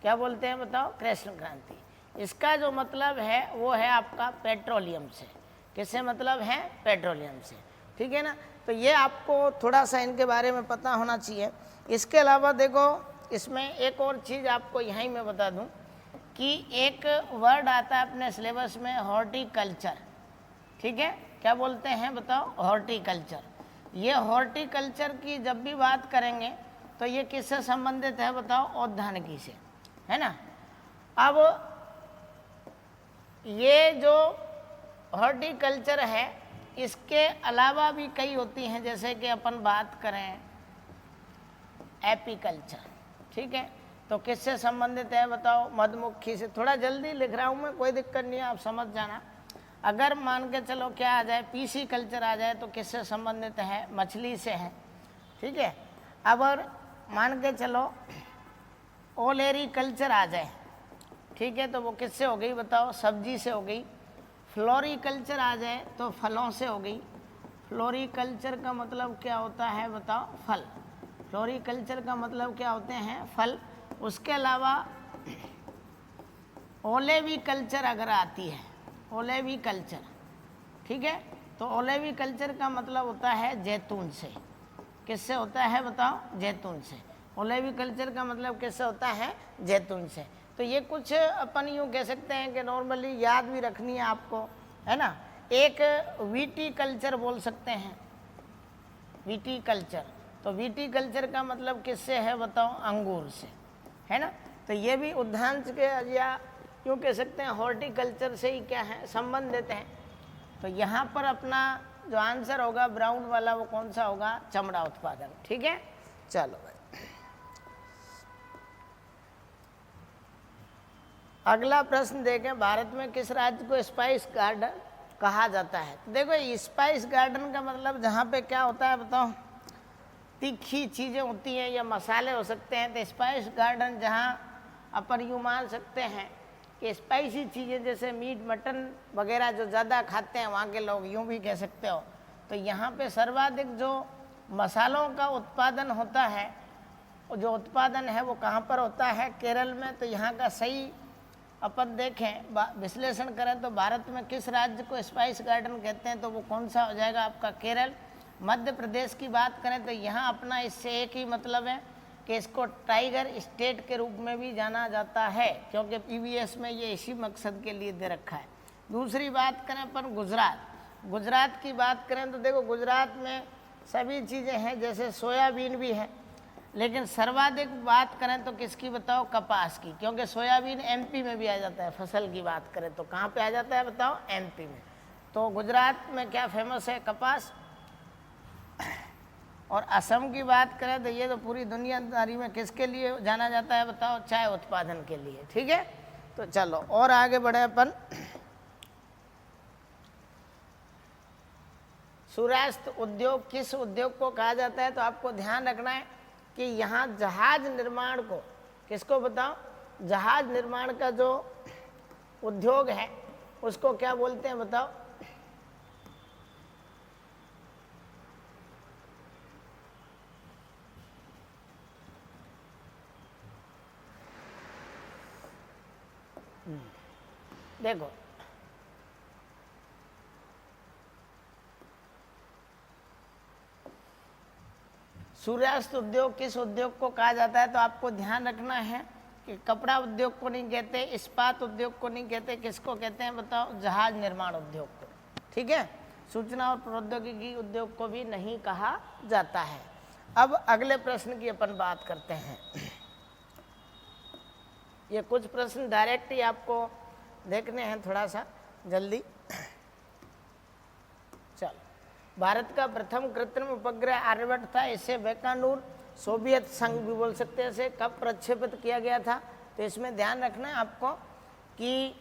क्या बोलते हैं बताओ? कृष्ण क्रांति। इसका जो मतलब है वो है आपका पेट्रोलियम से। किससे मतलब है? पेट्रोलियम से, ठीक है ना। तो ये आपको थोड़ा सा इनके बारे में पता होना चाहिए। इसके अलावा देखो, इसमें एक और चीज़ आपको यहीं मैं बता दूं कि एक वर्ड आता है अपने सिलेबस में हॉर्टिकल्चर, ठीक है। क्या बोलते हैं बताओ? हॉर्टिकल्चर। ये हॉर्टिकल्चर की जब भी बात करेंगे तो ये किससे संबंधित है बताओ? औद्यानिकी से, है ना। अब ये जो हॉर्टिकल्चर है इसके अलावा भी कई होती हैं, जैसे कि अपन बात करें एपीकल्चर, ठीक है। तो किससे संबंधित है बताओ? मधुमक्खी से। थोड़ा जल्दी लिख रहा हूँ मैं, कोई दिक्कत नहीं है, आप समझ जाना। अगर मान के चलो क्या आ जाए, पीसी कल्चर आ जाए तो किससे संबंधित है? मछली से है, ठीक है। अब और मान के चलो ओलेरी कल्चर आ जाए, ठीक है, तो वो किससे हो गई बताओ? सब्जी से हो गई। फ्लोरिकल्चर आ जाए तो फलों से हो गई। फ्लोरिकल्चर का मतलब क्या होता है बताओ? फल। फ्लोरिकल्चर का मतलब क्या होते हैं? फल। उसके अलावा ओलेविकल्चर अगर आती है, ओलेविकल्चर, ठीक है, तो ओलेविकल्चर का मतलब होता है जैतून से। किससे होता है बताओ? जैतून से। ओलेवी कल्चर का मतलब कैसे होता है, जैतून से। तो ये कुछ अपन यूँ कह सकते हैं कि नॉर्मली याद भी रखनी है आपको, है ना। एक वीटी कल्चर बोल सकते हैं, वीटी कल्चर। तो वीटी कल्चर का मतलब किससे है बताओ, अंगूर से, है ना। तो ये भी उद्यान के या यूँ कह सकते हैं हॉर्टिकल्चर से ही क्या है, संबंधित हैं। तो यहाँ पर अपना जो आंसर होगा ब्राउन वाला वो कौन सा होगा, चमड़ा उत्पादन। ठीक है, चलो भाई अगला प्रश्न देखें, भारत में किस राज्य को स्पाइस गार्डन कहा जाता है। तो देखो स्पाइस गार्डन का मतलब जहाँ पे क्या होता है बताओ, तीखी चीज़ें होती हैं या मसाले हो सकते हैं। तो स्पाइस गार्डन जहाँ अपन यूँ मान सकते हैं कि स्पाइसी चीज़ें जैसे मीट मटन वगैरह जो ज़्यादा खाते हैं वहाँ के लोग, यूँ भी कह सकते हो। तो यहाँ पे सर्वाधिक जो मसालों का उत्पादन होता है, जो उत्पादन है वो कहाँ पर होता है, केरल में। तो यहाँ का सही अपन देखें विश्लेषण करें तो भारत में किस राज्य को स्पाइस गार्डन कहते हैं, तो वो कौन सा हो जाएगा आपका, केरल। मध्य प्रदेश की बात करें तो यहाँ अपना इससे एक ही मतलब है कि इसको टाइगर स्टेट के रूप में भी जाना जाता है, क्योंकि पीवीएस में ये इसी मकसद के लिए दे रखा है। दूसरी बात करें अपन गुजरात की बात करें तो देखो गुजरात में सभी चीज़ें हैं, जैसे सोयाबीन भी है, लेकिन सर्वाधिक बात करें तो किसकी बताओ, कपास की, क्योंकि सोयाबीन एमपी में भी आ जाता है। फसल की बात करें तो कहाँ पे आ जाता है बताओ, एमपी में। तो गुजरात में क्या फेमस है, कपास। और असम की बात करें तो ये तो पूरी दुनियादारी में किसके लिए जाना जाता है बताओ, चाय उत्पादन के लिए। ठीक है, तो चलो और आगे बढ़े अपन। सूर्यास्त उद्योग किस उद्योग को कहा जाता है, तो आपको ध्यान रखना है कि यहाँ जहाज निर्माण को, किसको बताओ, जहाज निर्माण का जो उद्योग है उसको क्या बोलते हैं बताओ, देखो सूर्यास्त उद्योग किस उद्योग को कहा जाता है, तो आपको ध्यान रखना है कि कपड़ा उद्योग को नहीं कहते, इस्पात उद्योग को नहीं कहते, किसको कहते हैं बताओ, जहाज निर्माण उद्योग को। ठीक है, सूचना और प्रौद्योगिकी उद्योग को भी नहीं कहा जाता है। अब अगले प्रश्न की अपन बात करते हैं। ये कुछ प्रश्न डायरेक्ट ही आपको देखने हैं, थोड़ा सा जल्दी। चलो, भारत का प्रथम कृत्रिम उपग्रह आर्यभट्ट था। इसे बैकानूर सोवियत संघ भी बोल सकते हैं। इसे कब प्रक्षेपित किया गया था, तो इसमें ध्यान रखना है आपको कि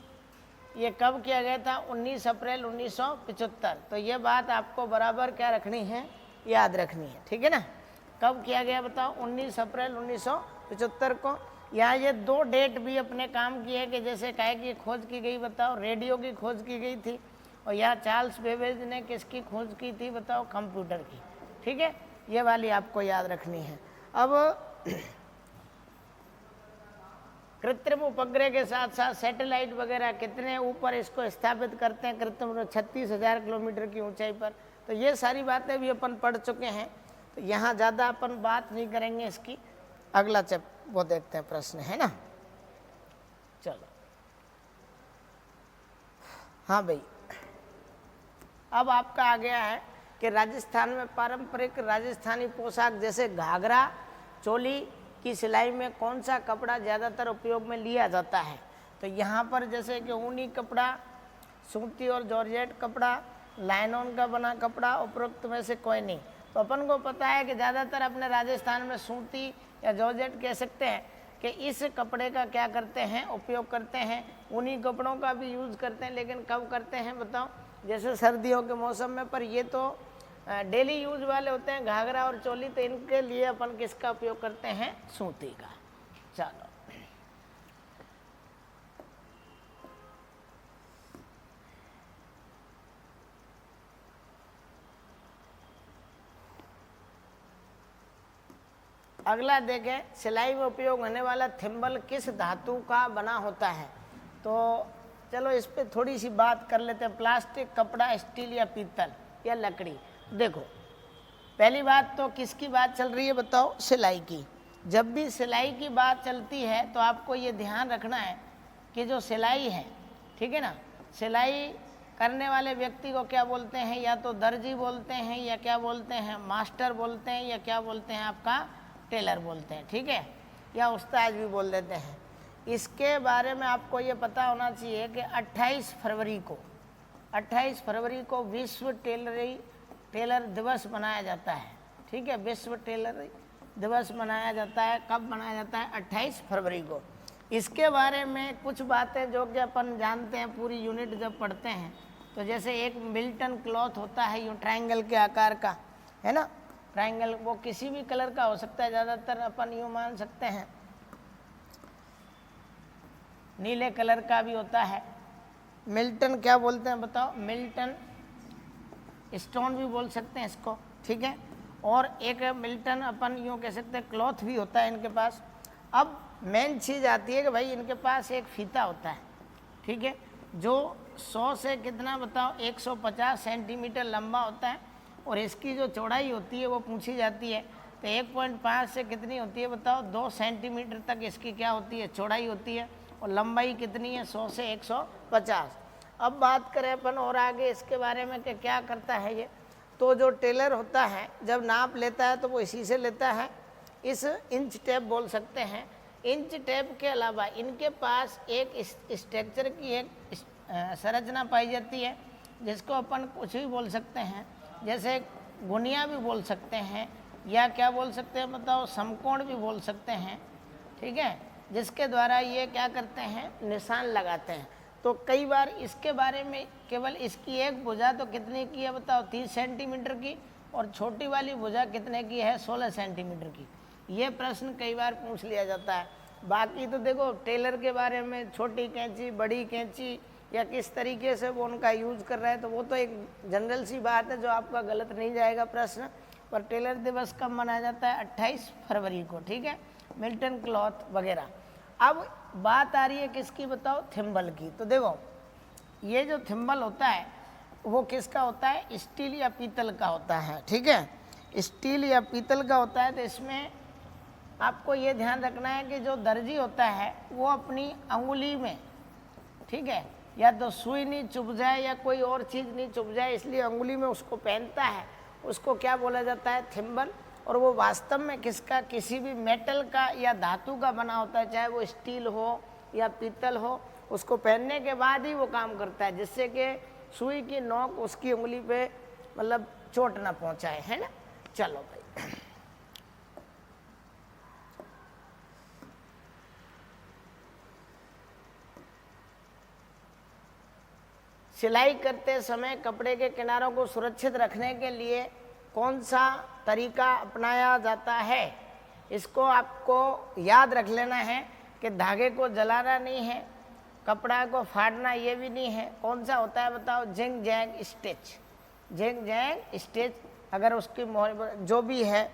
ये कब किया गया था, 19 अप्रैल 1975। तो ये बात आपको बराबर क्या रखनी है, याद रखनी है। ठीक है ना, कब किया गया बताओ, 19 अप्रैल 1975 को। यहाँ ये दो डेट भी अपने काम की है कि जैसे काहे की खोज की गई बताओ, रेडियो की खोज की गई थी, और यहाँ चार्ल्स बेबेज ने किसकी खोज की थी बताओ, कंप्यूटर की। ठीक है, ये वाली आपको याद रखनी है। अब कृत्रिम उपग्रह के साथ साथ सैटेलाइट वगैरह कितने ऊपर इसको स्थापित करते हैं, कृत्रिम 36,000 किलोमीटर की ऊंचाई पर। तो ये सारी बातें भी अपन पढ़ चुके हैं, तो यहाँ ज़्यादा अपन बात नहीं करेंगे इसकी। अगला वो देखते हैं प्रश्न, है ना। चलो, हाँ भाई, अब आपका आ गया है कि राजस्थान में पारंपरिक राजस्थानी पोशाक जैसे घाघरा चोली की सिलाई में कौन सा कपड़ा ज़्यादातर उपयोग में लिया जाता है। तो यहाँ पर जैसे कि ऊनी कपड़ा, सूती और जॉर्जेट कपड़ा, लाइनॉन का बना कपड़ा, उपरोक्त में से कोई नहीं। तो अपन को पता है कि ज़्यादातर अपने राजस्थान में सूती या जॉर्जेट कह सकते हैं कि इस कपड़े का क्या करते हैं, उपयोग करते हैं। ऊनी कपड़ों का भी यूज़ करते हैं, लेकिन कब करते हैं बताओ, जैसे सर्दियों के मौसम में। पर ये तो डेली यूज वाले होते हैं, घाघरा और चोली, तो इनके लिए अपन किसका उपयोग करते हैं, सूती का। चलो, अगला देखें, सिलाई में उपयोग होने वाला थिम्बल किस धातु का बना होता है। तो चलो इस पे थोड़ी सी बात कर लेते हैं। प्लास्टिक, कपड़ा, स्टील या पीतल या लकड़ी। देखो, पहली बात तो किसकी बात चल रही है बताओ, सिलाई की। जब भी सिलाई की बात चलती है तो आपको ये ध्यान रखना है कि जो सिलाई है, ठीक है ना, सिलाई करने वाले व्यक्ति को क्या बोलते हैं, या तो दर्जी बोलते हैं, या क्या बोलते हैं, मास्टर बोलते हैं, या क्या बोलते हैं आपका टेलर बोलते हैं, ठीक है, या उस्ताद भी बोल देते हैं। इसके बारे में आपको ये पता होना चाहिए कि 28 फरवरी को विश्व टेलर दिवस मनाया जाता है, ठीक है, विश्व टेलर दिवस मनाया जाता है। कब मनाया जाता है? 28 फरवरी को। इसके बारे में कुछ बातें जो कि अपन जानते हैं पूरी यूनिट जब पढ़ते हैं, तो जैसे एक मिल्टन क्लॉथ होता है यूँ ट्रायंगल के आकार का, है ना, ट्रायंगल, वो किसी भी कलर का हो सकता है, ज़्यादातर अपन यूँ मान सकते हैं नीले कलर का भी होता है। मिल्टन क्या बोलते हैं बताओ? मिल्टन स्टोन भी बोल सकते हैं इसको, ठीक है। और एक मिल्टन अपन यूँ कह सकते हैं क्लॉथ भी होता है इनके पास। अब मेन चीज़ आती है कि भाई इनके पास एक फीता होता है, ठीक है, जो 100 से कितना बताओ 150 सेंटीमीटर लंबा होता है, और इसकी जो चौड़ाई होती है वो पूछी जाती है, तो 1.5 से कितनी होती है बताओ? 2 सेंटीमीटर तक इसकी क्या होती है? चौड़ाई होती है। और लंबाई कितनी है? 100 से 150। अब बात करें अपन और आगे इसके बारे में कि क्या करता है ये, तो जो टेलर होता है जब नाप लेता है तो वो इसी से लेता है, इस इंच टेप बोल सकते हैं। इंच टेप के अलावा इनके पास एक स्ट्रक्चर की एक संरचना पाई जाती है, जिसको अपन कुछ भी बोल सकते हैं, जैसे गुनिया भी बोल सकते हैं, या क्या बोल सकते हैं बताओ? समकोण भी बोल सकते हैं, ठीक है, जिसके द्वारा ये क्या करते हैं? निशान लगाते हैं। तो कई बार इसके बारे में केवल इसकी एक भुजा तो कितने की है बताओ? 30 सेंटीमीटर की, और छोटी वाली भुजा कितने की है? 16 सेंटीमीटर की। ये प्रश्न कई बार पूछ लिया जाता है। बाकी तो देखो टेलर के बारे में छोटी कैंची, बड़ी कैंची, या किस तरीके से वो उनका यूज़ कर रहा है, तो वो तो एक जनरल सी बात है जो आपका गलत नहीं जाएगा प्रश्न। पर टेलर दिवस कब मनाया जाता है? 28 फरवरी को, ठीक है, मिल्टन क्लॉथ वगैरह। अब बात आ रही है किसकी बताओ? थिम्बल की। तो देखो ये जो थिम्बल होता है वो किसका होता है? स्टील या पीतल का होता है, ठीक है, स्टील या पीतल का होता है। तो इसमें आपको ये ध्यान रखना है कि जो दर्जी होता है वो अपनी अंगुली में, ठीक है, या तो सुई नहीं चुभ जाए या कोई और चीज़ नहीं चुभ जाए, इसलिए अंगुली में उसको पहनता है, उसको क्या बोला जाता है? थिम्बल। और वो वास्तव में किसका? किसी भी मेटल का या धातु का बना होता है, चाहे वो स्टील हो या पीतल हो। उसको पहनने के बाद ही वो काम करता है, जिससे कि सुई की नोक उसकी उंगली पे मतलब चोट ना पहुंचाए, है ना। चलो भाई, सिलाई करते समय कपड़े के किनारों को सुरक्षित रखने के लिए कौन सा तरीका अपनाया जाता है? इसको आपको याद रख लेना है कि धागे को जलाना नहीं है, कपड़ा को फाड़ना ये भी नहीं है। कौन सा होता है बताओ? Zig zag stitch. Zig zag stitch अगर उसकी जो भी है,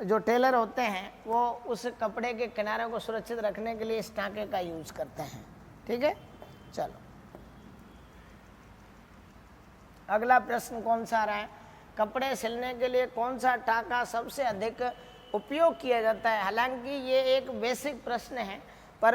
जो टेलर होते हैं वो उस कपड़े के किनारों को सुरक्षित रखने के लिए इस टाँके का यूज़ करते हैं, ठीक है। चलो अगला प्रश्न कौन सा आ रहा है? कपड़े सिलने के लिए कौन सा टाँका सबसे अधिक उपयोग किया जाता है? हालांकि ये एक बेसिक प्रश्न है, पर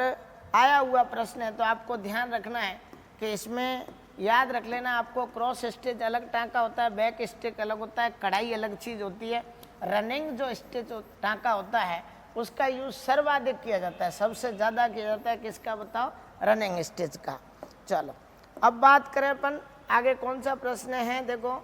आया हुआ प्रश्न है, तो आपको ध्यान रखना है कि इसमें याद रख लेना आपको, क्रॉस स्टिच अलग टाँका होता है, बैक स्टिच अलग होता है, कढ़ाई अलग चीज़ होती है। रनिंग जो स्टिच टाँका होता है उसका यूज़ सर्वाधिक किया जाता है, सबसे ज़्यादा किया जाता है किसका बताओ? रनिंग स्टिच का। चलो अब बात करें अपन आगे कौन सा प्रश्न है। देखो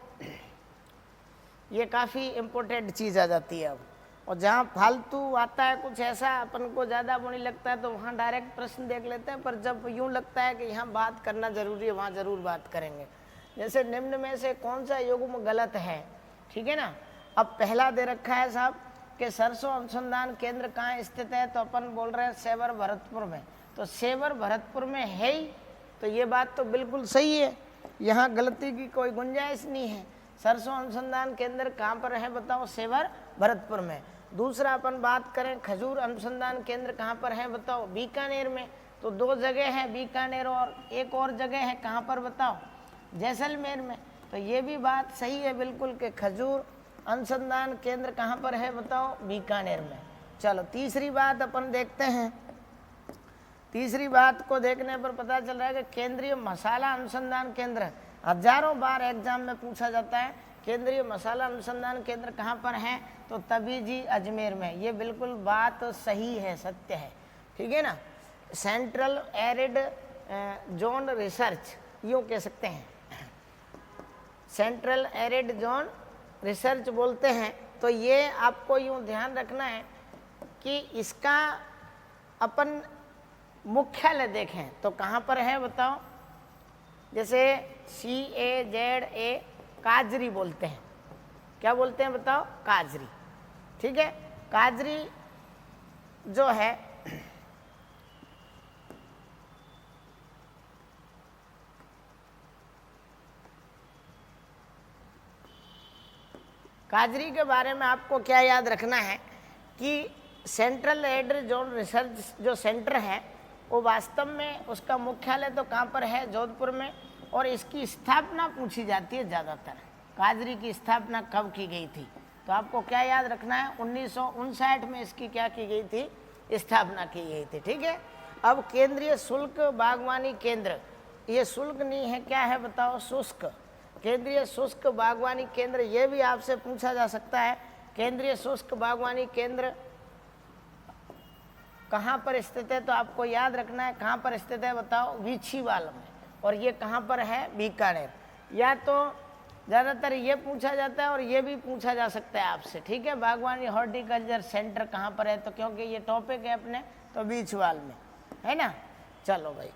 ये काफ़ी इम्पोर्टेंट चीज़ आ जाती है अब, और जहाँ फालतू आता है कुछ ऐसा अपन को ज़्यादा वो नहीं लगता है तो वहाँ डायरेक्ट प्रश्न देख लेते हैं, पर जब यूँ लगता है कि यहाँ बात करना ज़रूरी है वहाँ ज़रूर बात करेंगे। जैसे निम्न में से कौन सा युग्म गलत है, ठीक है ना। अब पहला दे रखा है साहब कि सरसों अनुसंधान केंद्र कहाँ स्थित है, तो अपन बोल रहे हैं सेवर भरतपुर में। तो सेवर भरतपुर में है ही, तो ये बात तो बिल्कुल सही है, यहाँ गलती की कोई गुंजाइश नहीं है। सरसों अनुसंधान केंद्र कहाँ पर है बताओ? सेवर भरतपुर में। दूसरा अपन बात करें खजूर अनुसंधान केंद्र कहाँ पर है बताओ? बीकानेर में। तो दो जगह है, बीकानेर और एक और जगह है कहाँ पर बताओ? जैसलमेर में। तो ये भी बात सही है बिल्कुल कि खजूर अनुसंधान केंद्र कहाँ पर है बताओ? बीकानेर में। चलो तीसरी बात अपन देखते हैं। तीसरी बात को देखने पर पता चल रहा है कि केंद्रीय मसाला अनुसंधान केंद्र हजारों बार एग्जाम में पूछा जाता है। केंद्रीय मसाला अनुसंधान केंद्र कहाँ पर है? तो तबीजी अजमेर में। ये बिल्कुल बात सही है, सत्य है, ठीक है ना। सेंट्रल एरिड जोन रिसर्च यूँ कह सकते हैं, सेंट्रल एरिड जोन रिसर्च बोलते हैं। तो ये आपको यूँ ध्यान रखना है कि इसका अपन मुख्यालय देखें तो कहाँ पर है बताओ। जैसे CAZA काजरी बोलते हैं, क्या बोलते हैं बताओ? काजरी, ठीक है। काजरी जो है काजरी के बारे में आपको क्या याद रखना है कि सेंट्रल एरिड जोन रिसर्च जो सेंटर है वो वास्तव में उसका मुख्यालय तो कहाँ पर है? जोधपुर में। और इसकी स्थापना पूछी जाती है ज़्यादातर। काजरी की स्थापना कब की गई थी? तो आपको क्या याद रखना है? 1959 में इसकी क्या की गई थी? स्थापना की गई थी, ठीक है। अब केंद्रीय शुल्क बागवानी केंद्र, ये शुल्क नहीं है, क्या है बताओ? शुष्क। केंद्रीय शुष्क बागवानी केंद्र, ये भी आपसे पूछा जा सकता है। केंद्रीय शुष्क बागवानी केंद्र कहाँ पर स्थित है? तो आपको याद रखना है कहाँ पर स्थित है बताओ? वीछीवाल में। और ये कहाँ पर है? बीकानेर। या तो ज़्यादातर ये पूछा जाता है और ये भी पूछा जा सकता है आपसे, ठीक है। बागवानी हॉर्टिकल्चर सेंटर कहाँ पर है? तो क्योंकि ये टॉपिक है अपने, तो बीछवाल में, है ना। चलो भाई।